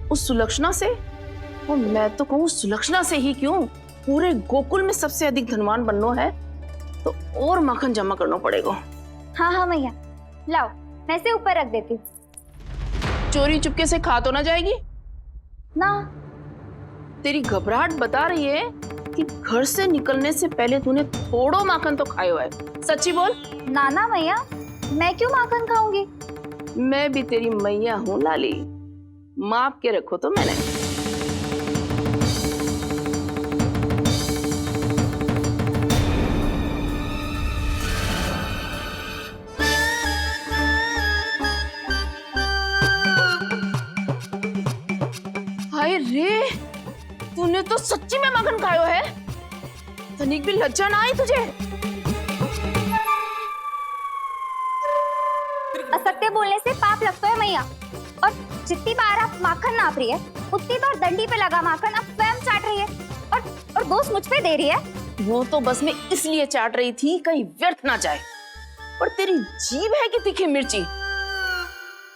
उस सुलक्षणा से, और मैं तो कहूँ सुलक्षणा से ही क्यों, पूरे गोकुल में सबसे अधिक धनवान बनना है तो और माखन जमा करना पड़ेगा। हाँ हाँ मैया, लाओ मैं इसे ऊपर रख देती हूँ। चोरी चुपके से खा तो ना जाएगी ना? तेरी घबराहट बता रही है कि घर से निकलने से पहले तूने थोड़ो माखन तो खाया है। सच्ची बोल। ना ना मैया, मैं क्यों माखन खाऊंगी? मैं भी तेरी मैया हूँ लाली, माप के रखो तो मैंने। हाय रे, तूने तो सच्ची में माखन खायो है। तनिक भी लज्जा ना आई तुझे? असत्य बोलने से पाप लगता है मैया, और जितनी बार आप माखन नाप रही है उतनी बार डंडी पे लगा माखन आप स्वयं चाट रही है, और दोष मुझ पे दे रही है। वो तो बस मैं इसलिए चाट रही थी कहीं व्यर्थ ना जाए। और तेरी जीभ है कि तीखी मिर्ची।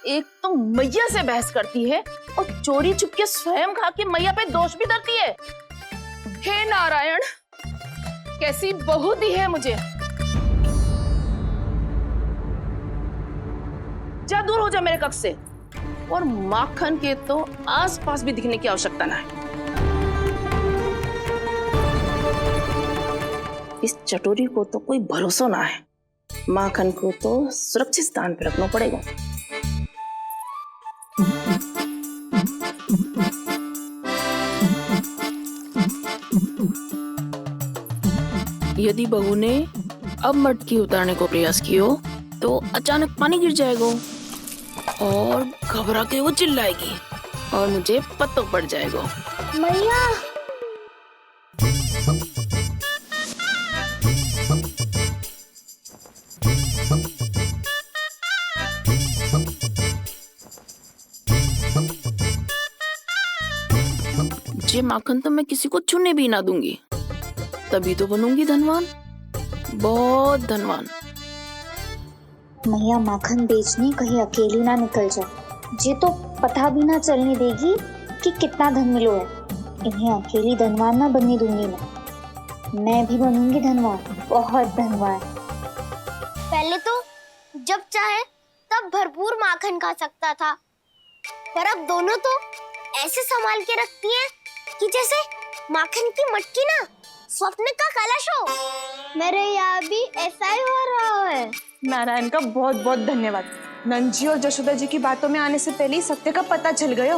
एक तो मैया से बहस करती है और चोरी चुपके स्वयं खा के मैया पे दोष भी धरती है। हे नारायण, कैसी बहू दी है मुझे। जा दूर हो जा मेरे कक्ष से, और माखन के तो आसपास भी दिखने की आवश्यकता ना है। इस चटोरी को तो कोई भरोसा ना है। माखन को तो सुरक्षित स्थान पर रखना पड़ेगा। यदि बहू ने अब मटकी उतारने को प्रयास किया तो अचानक पानी गिर जाएगा और घबरा के वो चिल्लाएगी और मुझे पता पड़ जाएगा। मैया ये माखन तो मैं किसी को छूने भी ना दूंगी, तभी तो बनूंगी धनवान, बहुत धनवान। मैया माखन बेचने कहीं अकेली ना निकल जाए। जे तो पता भी ना चलने देगी कि कितना धन मिलो है। इन्हें अकेली धनवान ना बनने दूंगी मैं भी बनूंगी धनवान, बहुत धनवान। पहले तो जब चाहे तब भरपूर माखन खा सकता था, पर अब दोनों तो ऐसे संभाल के रखती हैं कि जैसे माखन की मटकी ना स्वप्न का कलश हो। मेरे यहाँ भी ऐसा ही हो रहा है। नारायण का बहुत बहुत धन्यवाद। नंजी और जशोदा जी की बातों में आने से पहले ही सत्य का पता चल गया।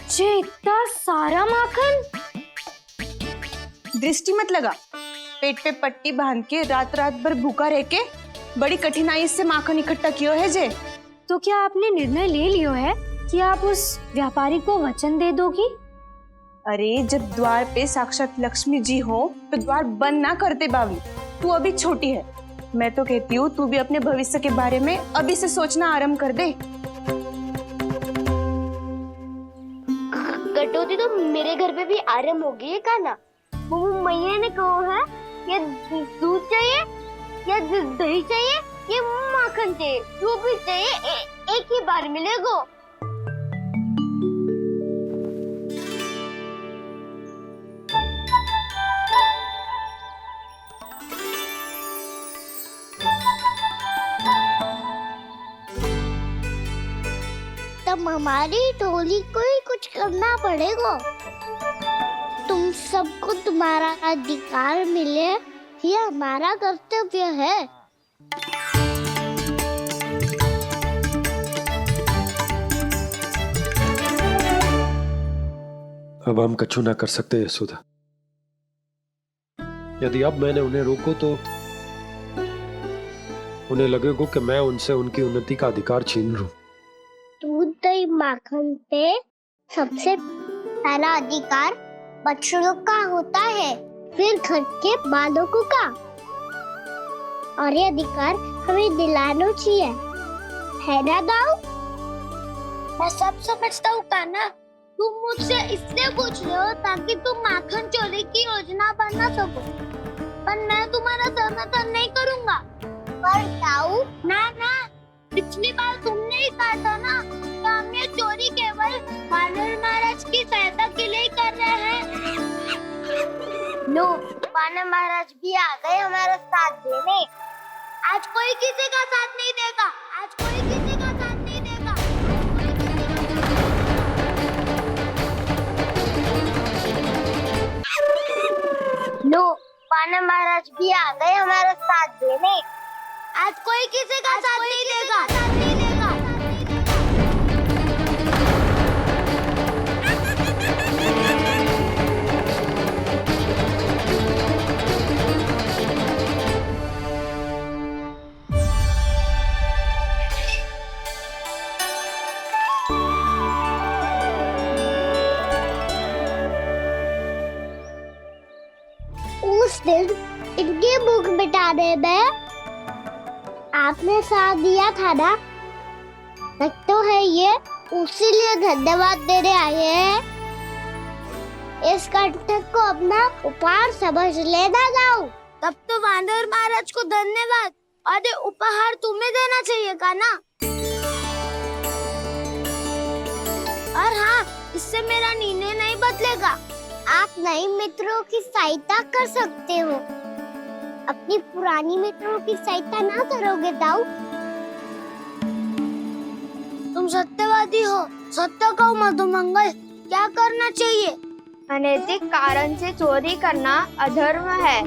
जे इतना सारा माखन। दृष्टि मत लगा, पेट पे पट्टी बांध के रात रात भर भूखा रह के बड़ी कठिनाई से माखन इकट्ठा किया है जे। तो क्या आपने निर्णय ले लियो है कि आप उस व्यापारी को वचन दे दोगी? अरे जब द्वार पे साक्षात लक्ष्मी जी हो तो द्वार बंद ना करते बावली। तू अभी छोटी है, मैं तो कहती हूँ तू भी अपने भविष्य के बारे में अभी से सोचना आरंभ कर दे। कटौती तो मेरे घर पे भी आरंभ हो गई है काना। वो मैया ने कहा है या दूध चाहिए या दही चाहिए या माखन चाहिए, जो भी चाहिए एक ही बार मिलेगा। तब हमारी टोली को ही कुछ करना पड़ेगा। तुम सबको तुम्हारा अधिकार मिले, ये हमारा कर्तव्य है। अब हम कछु ना कर सकते यशोदा। यदि अब मैंने उन्हें रोको तो उन्हें लगेगा कि मैं उनसे उनकी उन्नति का अधिकार छीन लूं। दूध दही माखन पे सबसे पहला अधिकार बछड़ों का होता है, फिर घर के बालकों का, और ये अधिकार हमें दिलाना चाहिए, है ना दाऊ? मैं सब समझता हूँ कान्हा। तुम मुझसे इसलिए पूछ रहे हो ताकि तुम माखन चोरी की योजना बना सको, पर मैं तुम्हारा समर्थन नहीं करूँगा। पर दाऊ ना, पिछली बार तुमने ही कहा था ना कि हम ये चोरी केवल वानर महाराज की सहायता के लिए ही कर रहे हैं। लो, वानर महाराज भी आ गए हमारा साथ देने। आज कोई किसी का साथ नहीं देगा, आज कोई किसी का साथ नहीं देगा। लो, वानर महाराज भी आ गए हमारा साथ देने। आज कोई किसी का साथ नहीं देगा। उस दिन इनकी भूख मिटाने में आपने साथ दिया था ना, तो है ये उसी लिए धन्यवाद देने आए हैं। इस कर्तव्य को अपना उपहार समझ लेना जाओ। तब तो वानर महाराज को धन्यवाद और ये उपहार तुम्हें देना चाहिए कान्हा। और हाँ, इससे मेरा निर्णय नहीं बदलेगा। आप नए मित्रों की सहायता कर सकते हो, अपनी पुरानी मित्रों की सहायता ना करोगे दाऊ। तुम सत्यवादी हो, सत्य कहो मधुमंगल, क्या करना चाहिए? अनैतिक कारण से चोरी करना अधर्म है,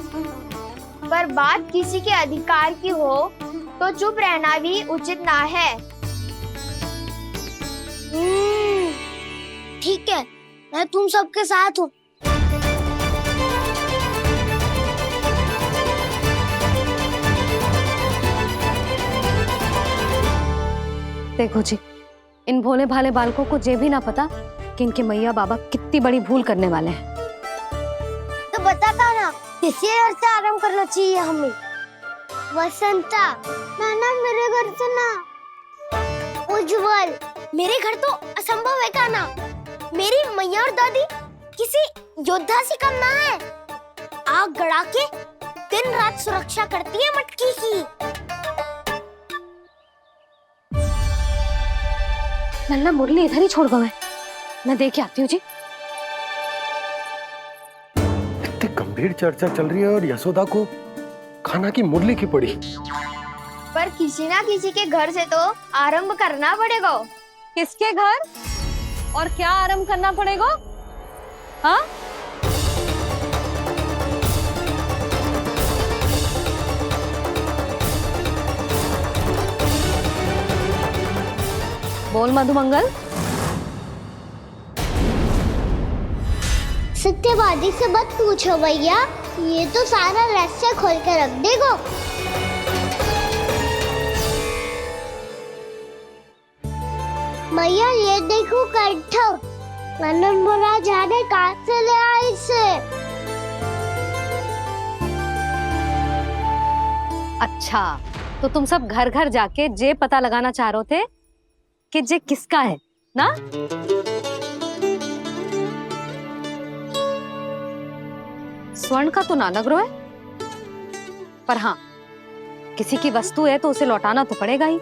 पर बात किसी के अधिकार की हो तो चुप रहना भी उचित ना है। ठीक है, मैं तुम सबके साथ हूँ। देखो जी, इन भोले भाले बालकों को ये भी ना पता कि इनके मैया बाबा कितनी बड़ी भूल करने वाले हैं। तो बताता ना, किसी घर से आराम करना चाहिए हमें। वसंता, नाना मेरे घर से ना। उज्जवल, मेरे घर तो असंभव है काना। मेरी मैया और दादी किसी योद्धा से कम ना है। आग गड़ा के दिन रात सुरक्षा करती है मटकी की। नन्ना मुरली इधर ही छोड़ गए, मैं देख के आती हूँ जी। इतनी गंभीर चर्चा चल रही है और यशोदा को खाना की मुरली की पड़ी। पर किसी ना किसी के घर से तो आरंभ करना पड़ेगा। किसके घर और क्या आरंभ करना पड़ेगा? हाँ, बोल मधुमंगल। सत्यवादी से मत पूछो भैया, ये तो सारा रहस्य खोल के रख देगा। भैया ये देखो कंठ, नंदन बोला जाने कहाँ से ले आए इसे। अच्छा, तो तुम सब घर घर जाके जे पता लगाना चाह रहे थे कि जे किसका है ना? स्वर्ण का तो ना लग रहा है, पर हाँ, किसी की वस्तु है तो उसे लौटाना तो पड़ेगा ही।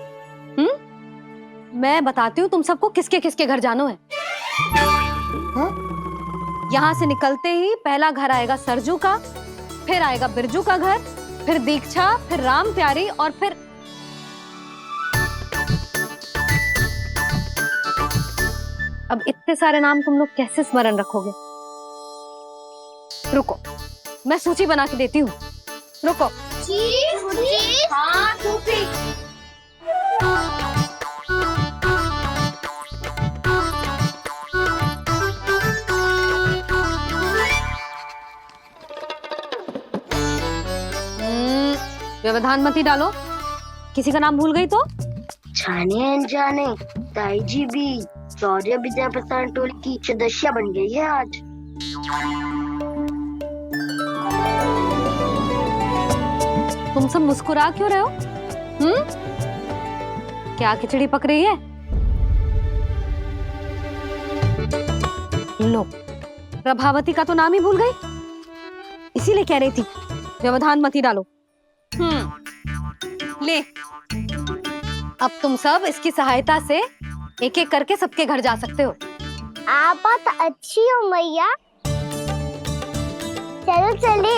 मैं बताती हूँ तुम सबको किसके किसके घर जानो है। यहाँ से निकलते ही पहला घर आएगा सरजू का, फिर आएगा बिरजू का घर, फिर दीक्षा, फिर राम प्यारी और फिर अब इतने सारे नाम तुम लोग कैसे स्मरण रखोगे? रुको, मैं सूची बना के देती हूँ। रुको। हाँ, सूची। व्यवधान मत ही डालो, किसी का नाम भूल गई तो? जाने अनजाने ताई जी भी शौर्य विद्या प्रसारण टोली की सदस्य बन गई है आज। तुम सब मुस्कुरा क्यों रहे हो? क्या खिचड़ी पक रही है? लो, प्रभावती का तो नाम ही भूल गई, इसीलिए कह रही थी व्यवधान मत ही डालो। ले, अब तुम सब इसकी सहायता से एक एक करके सबके घर जा सकते हो। आप तो अच्छी हो मैया, चलो चले।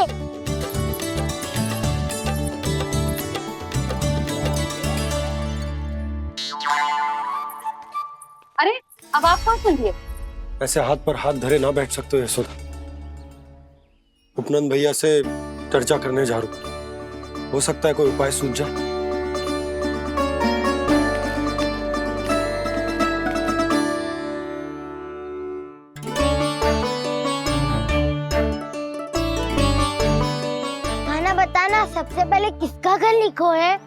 अरे, अब आप कहाँ चलिए? ऐसे हाथ पर हाथ धरे ना बैठ सकते हो यशोदा। उपनंद भैया से चर्चा करने जा रहा हूं, हो सकता है कोई उपाय सूझ जाए। खाना बताना, सबसे पहले किसका घर लिखो है?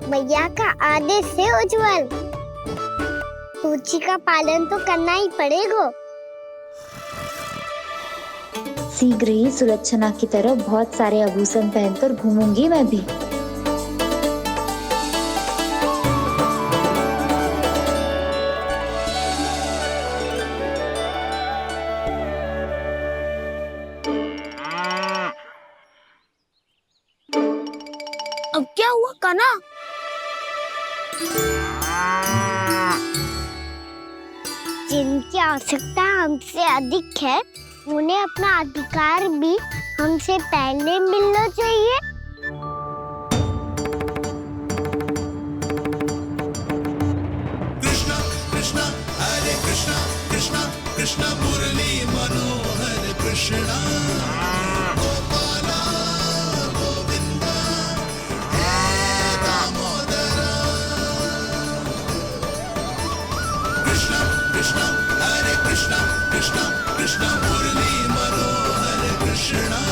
भैया का आदेश से उज्जवल, सूची का पालन तो करना ही पड़ेगा। शीघ्र ही सुलक्षणा की तरह बहुत सारे आभूषण पहनकर घूमूंगी मैं भी। अब क्या हुआ काना? जिनकी आवश्यकता हमसे अधिक है, उन्हें अपना अधिकार भी हमसे पहले मिलना चाहिए। कृष्णा कृष्णा कृष्णा मुरली मनोहर कृष्णा गोपाला गोविंदा हे दामोदरा कृष्णा कृष्णा हरे कृष्णा कृष्णा कृष्णा मुरली मनोहर कृष्णा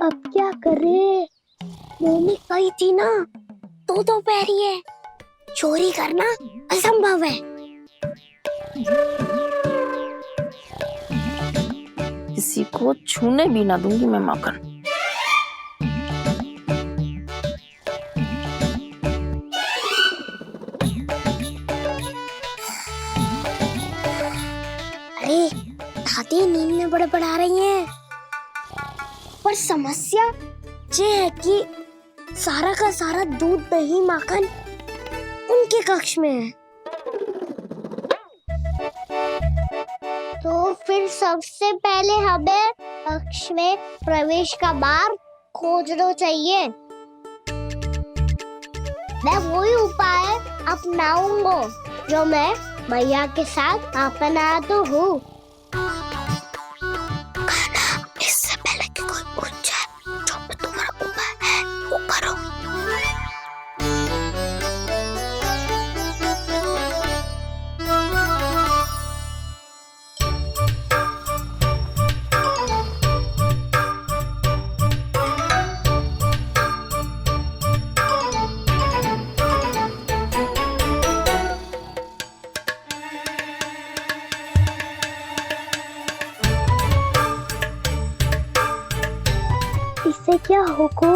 अब क्या करे? मम्मी कही थी ना, दो पैरी है, चोरी करना असंभव है। किसी को छूने भी ना दूंगी मैं माखन। अरे दादी नींद में बड़बड़ा रही हैं। पर समस्या ये है कि सारा का सारा दूध दही माखन उनके कक्ष में है। तो फिर सबसे पहले हमें कक्ष में प्रवेश का मार्ग खोजना चाहिए। मैं वही उपाय अपनाऊंगा जो मैं मैया के साथ अपनाता हूँ। इससे पहले कि कोई पूछ जाए, जो भी तुम्हारा उपाय है वो करो। इससे क्या होगा?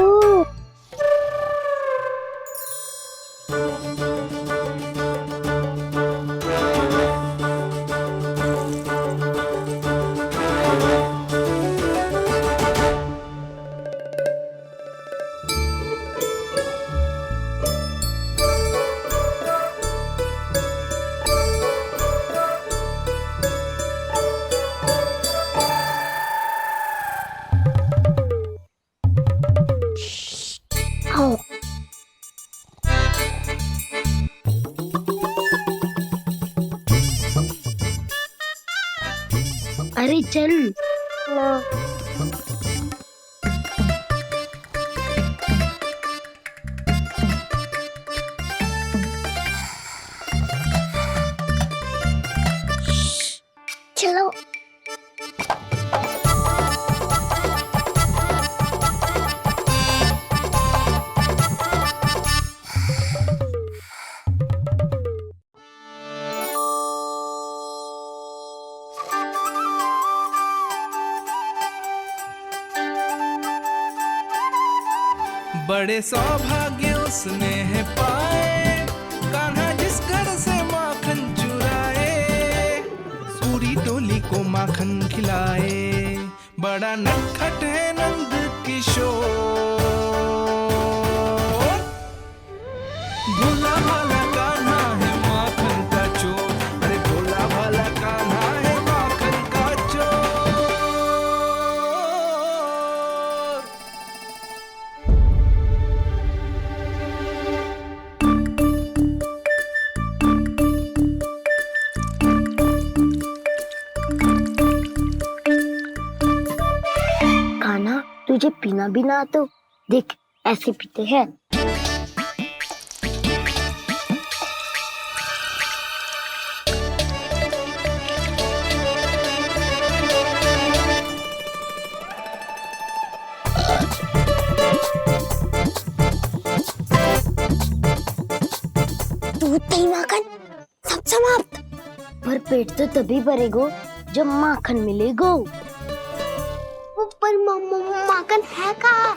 आओ। अरे चल ना। चलो। बड़े सौभाग्य उसने है पाए, कान्हा जिस घर से माखन चुराए, सूरी डोली को माखन खिलाए, बड़ा नटखट है नंद किशोर। भोला भाला कान्हा है माखन का चोर, अरे भोला भाला कान्हा है माखन का चोर। कान्हा तुझे पीना भी ना तो देख ऐसे पीते हैं। दूध दही माखन सब समाप्त। पर पेट तो तभी भरेगो जब माखन मिलेगो। पर माखन है कहाँ?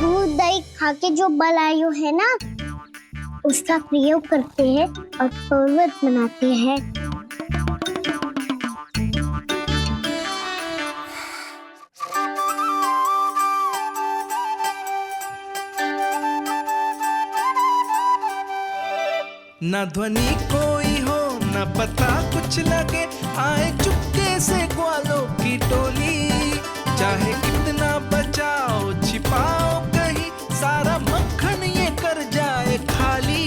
दूध दही खा के जो बल आयु है ना, उसका प्रयोग करते हैं और पर्वत बनाते हैं। ना ध्वनि कोई हो ना पता कुछ लगे, आए चुपके से ग्वालों की टोली। चाहे कितना बचाओ छिपाओ कहीं, सारा मक्खन ये कर जाए खाली।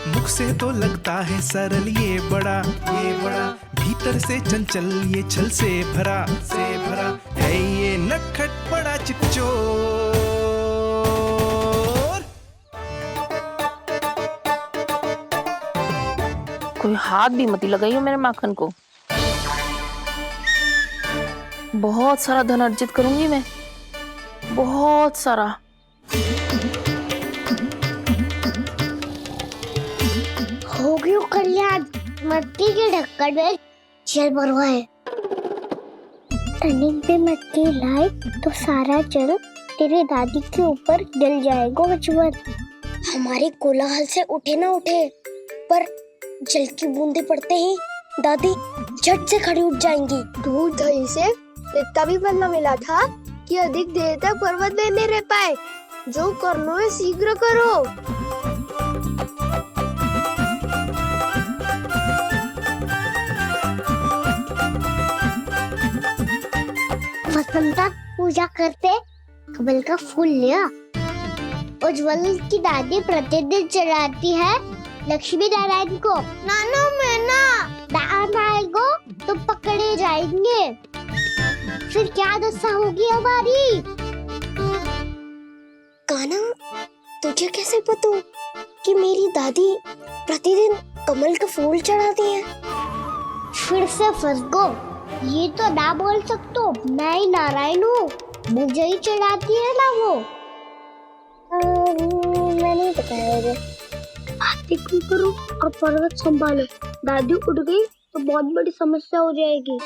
मुख से तो लगता है सरल ये बड़ा भीतर से चंचल ये छल से भरा है ये नटखट बड़ा चिकचोर। कोई हाथ भी मत लगाइयो मेरे माखन को। बहुत सारा धन अर्जित करूंगी मैं, बहुत सारा। हो गयो कल्याण, मटकी के ढक्कन में जल भरवा है। टनिक पे मटकी लाए तो सारा जल तेरे दादी के ऊपर डल जाएगा बचवन। हमारे कोलाहल से उठे ना उठे, पर जल की बूंदे पड़ते ही दादी झट से खड़ी उठ जाएंगी। दूध दही से इतना भी बदला मिला था कि अधिक देर तक पर्वत में नहीं रह पाए। जो करना है शीघ्र करो। वसंता पूजा करते कमल का फूल लिया। उज्ज्वल की दादी प्रतिदिन चढ़ाती है लक्ष्मी नारायण को। नाना मैना दान आएगो तो पकड़े जाएंगे। फिर क्या दशा होगी हमारी? कान्हा, तुझे कैसे पता कि मेरी दादी प्रतिदिन कमल का फूल चढ़ाती है? फिर से फंस गो। ये तो ना बोल सकतो, मैं ही नारायण हूँ, मुझे ही चढ़ाती है ना वो। मैं नहीं बताया। आरती करो और पर्वत संभालो। दादी उठ गई तो बहुत बड़ी समस्या हो जाएगी।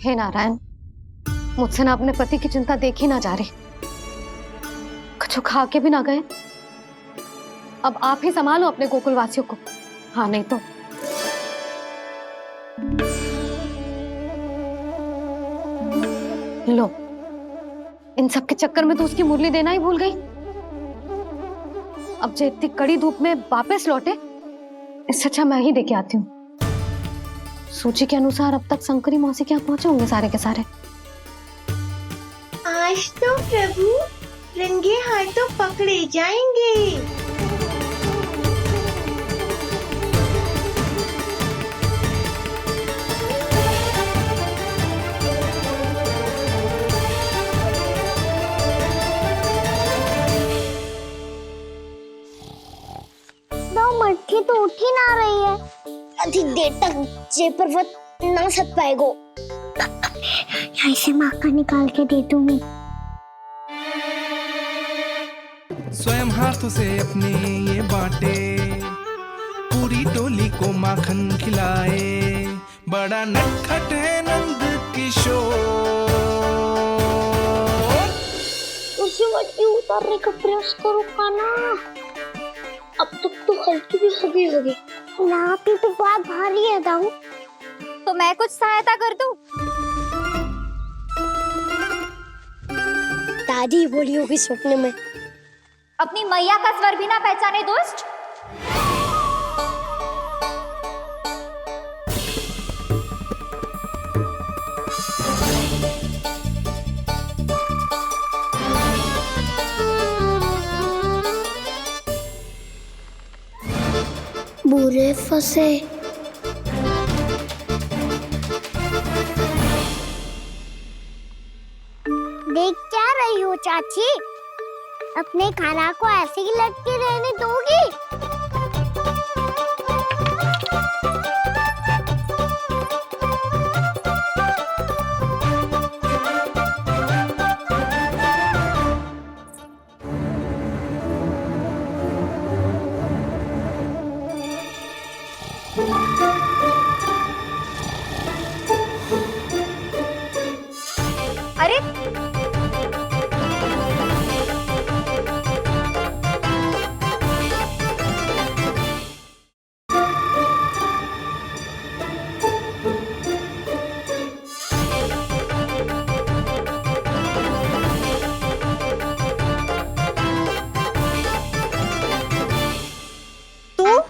हे नारायण, मुझसे ना अपने पति की चिंता देखी ना जा रही, कुछ खा के भी ना गए। अब आप ही संभालो अपने गोकुल वासियों को। हाँ, नहीं तो लो, इन सब के चक्कर में तो उसकी मुरली देना ही भूल गई। अब जो इतनी कड़ी धूप में वापस लौटे, इससे अच्छा मैं ही देके आती हूँ। सूची के अनुसार अब तक शंकरी मौसी के यहाँ पहुंचे होंगे सारे के सारे। आज तो प्रभु रंगे हाथों पकड़े जाएंगे। 9 मटकी तो उठ ही ना रही है। अधिक देर तक जे पर्वत ना सक पाएगो। यहाँ से माखन निकाल के दे दूंगी। स्वयं हाथों से अपने ये बांटे, पूरी टोली को माखन खिलाए। बड़ा नटखट है नंद किशोर। उसे मटकी उतारने का प्रयास करो कान्हा। अब तक तो हल्की भी हो गई होगी। नापी तो बहुत भारी है दाऊ। तो मैं कुछ सहायता कर दूं? दादी बोली होगी सपने में। अपनी मैया का स्वर भी ना पहचाने दुष्ट। पूरे फंसे। देख क्या रही हो चाची? अपने खाना को ऐसे ही लटके रहने दोगी? अरे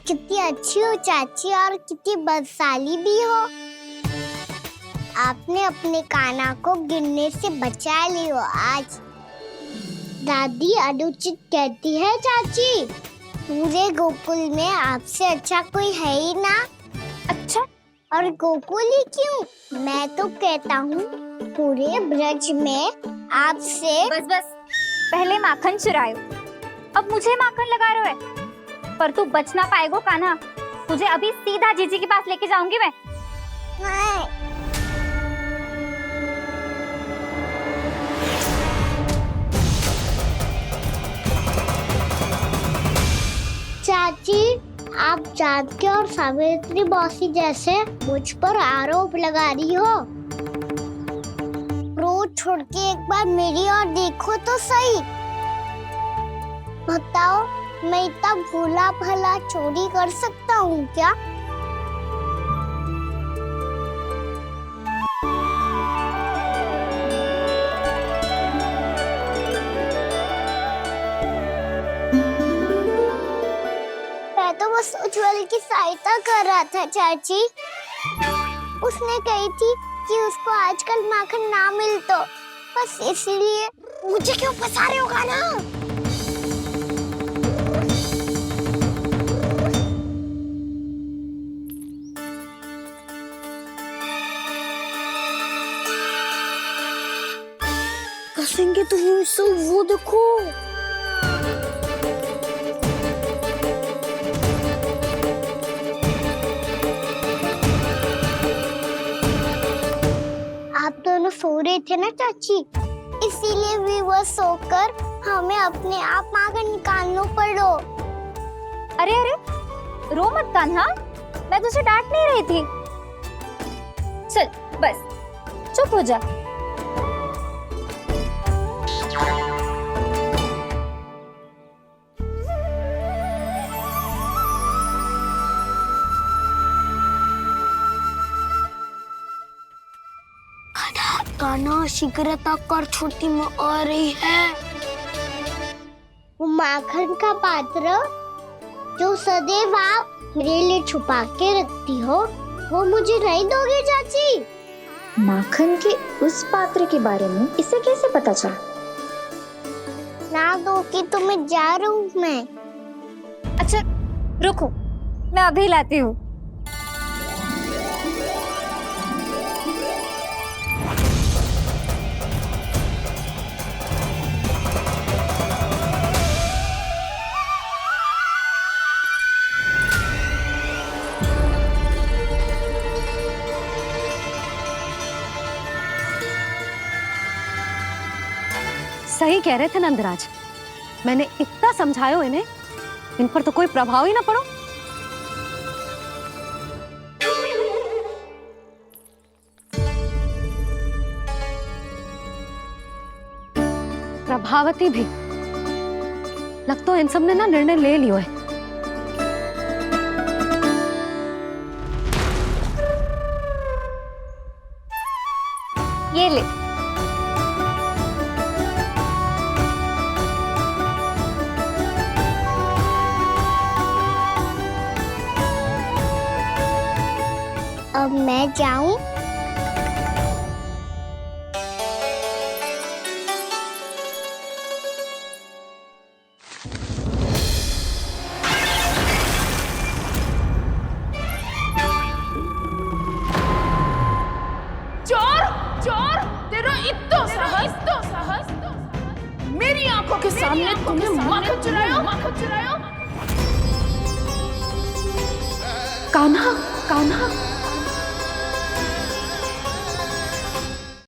कितनी अच्छी हो चाची और कितनी बदसाली भी हो। आपने अपने काना को गिरने से बचा ली हो आज। दादी अनुचित कहती है चाची, पूरे गोकुल में आपसे अच्छा कोई है ही ना। अच्छा, और गोकुल ही क्यों, मैं तो कहता हूँ पूरे ब्रज में आपसे। बस बस, पहले माखन चुरायो, अब मुझे माखन लगा रहे हो। पर तू बच ना पाएगो कान्हा, तुझे अभी सीधा जीजी के पास लेके जाऊंगी मैं। चाची, आप जानकी और सावित्री मौसी जैसे मुझ पर आरोप लगा रही हो। रोज छोड़ के एक बार मेरी ओर देखो तो सही। बताओ, मैं इतना भोला भला चोरी कर सकता हूँ क्या? मैं तो बस उज्जवल की सहायता कर रहा था चाची। उसने कही थी कि उसको आजकल माखन ना मिल तो बस इसलिए। मुझे क्यों फंसा रहे हो ना? फंसेंगे तो वो देखो। आप दोनों सो रहे थे ना चाची, इसीलिए विवश सोकर हमें अपने आप माखन निकालना पड़ो। अरे अरे, रो मत कान्हा, मैं तुझे डांट नहीं रही थी। चल बस चुप हो जा। कान्हा शीघ्रता कर, छोटी में आ रही है। वो माखन का पात्र जो सदैव आप मेरे लिए छुपा के रखती हो, वो मुझे नहीं दोगे चाची? माखन के उस पात्र के बारे में इसे कैसे पता चला? ना दोगी तो मैं जा रहा हूँ मैं। अच्छा रुको, मैं अभी लाती हूँ। सही कह रहे थे नंदराज, मैंने इतना समझायो इन्हें, इन पर तो कोई प्रभाव ही ना पड़ो। प्रभावती भी लगता तो इन सब ने ना निर्णय ले लियो है। ये ले। अब मैं जाऊं? मेरी आंखों के सामने तुमने माखन चुराया। कान्हा, कान्हा,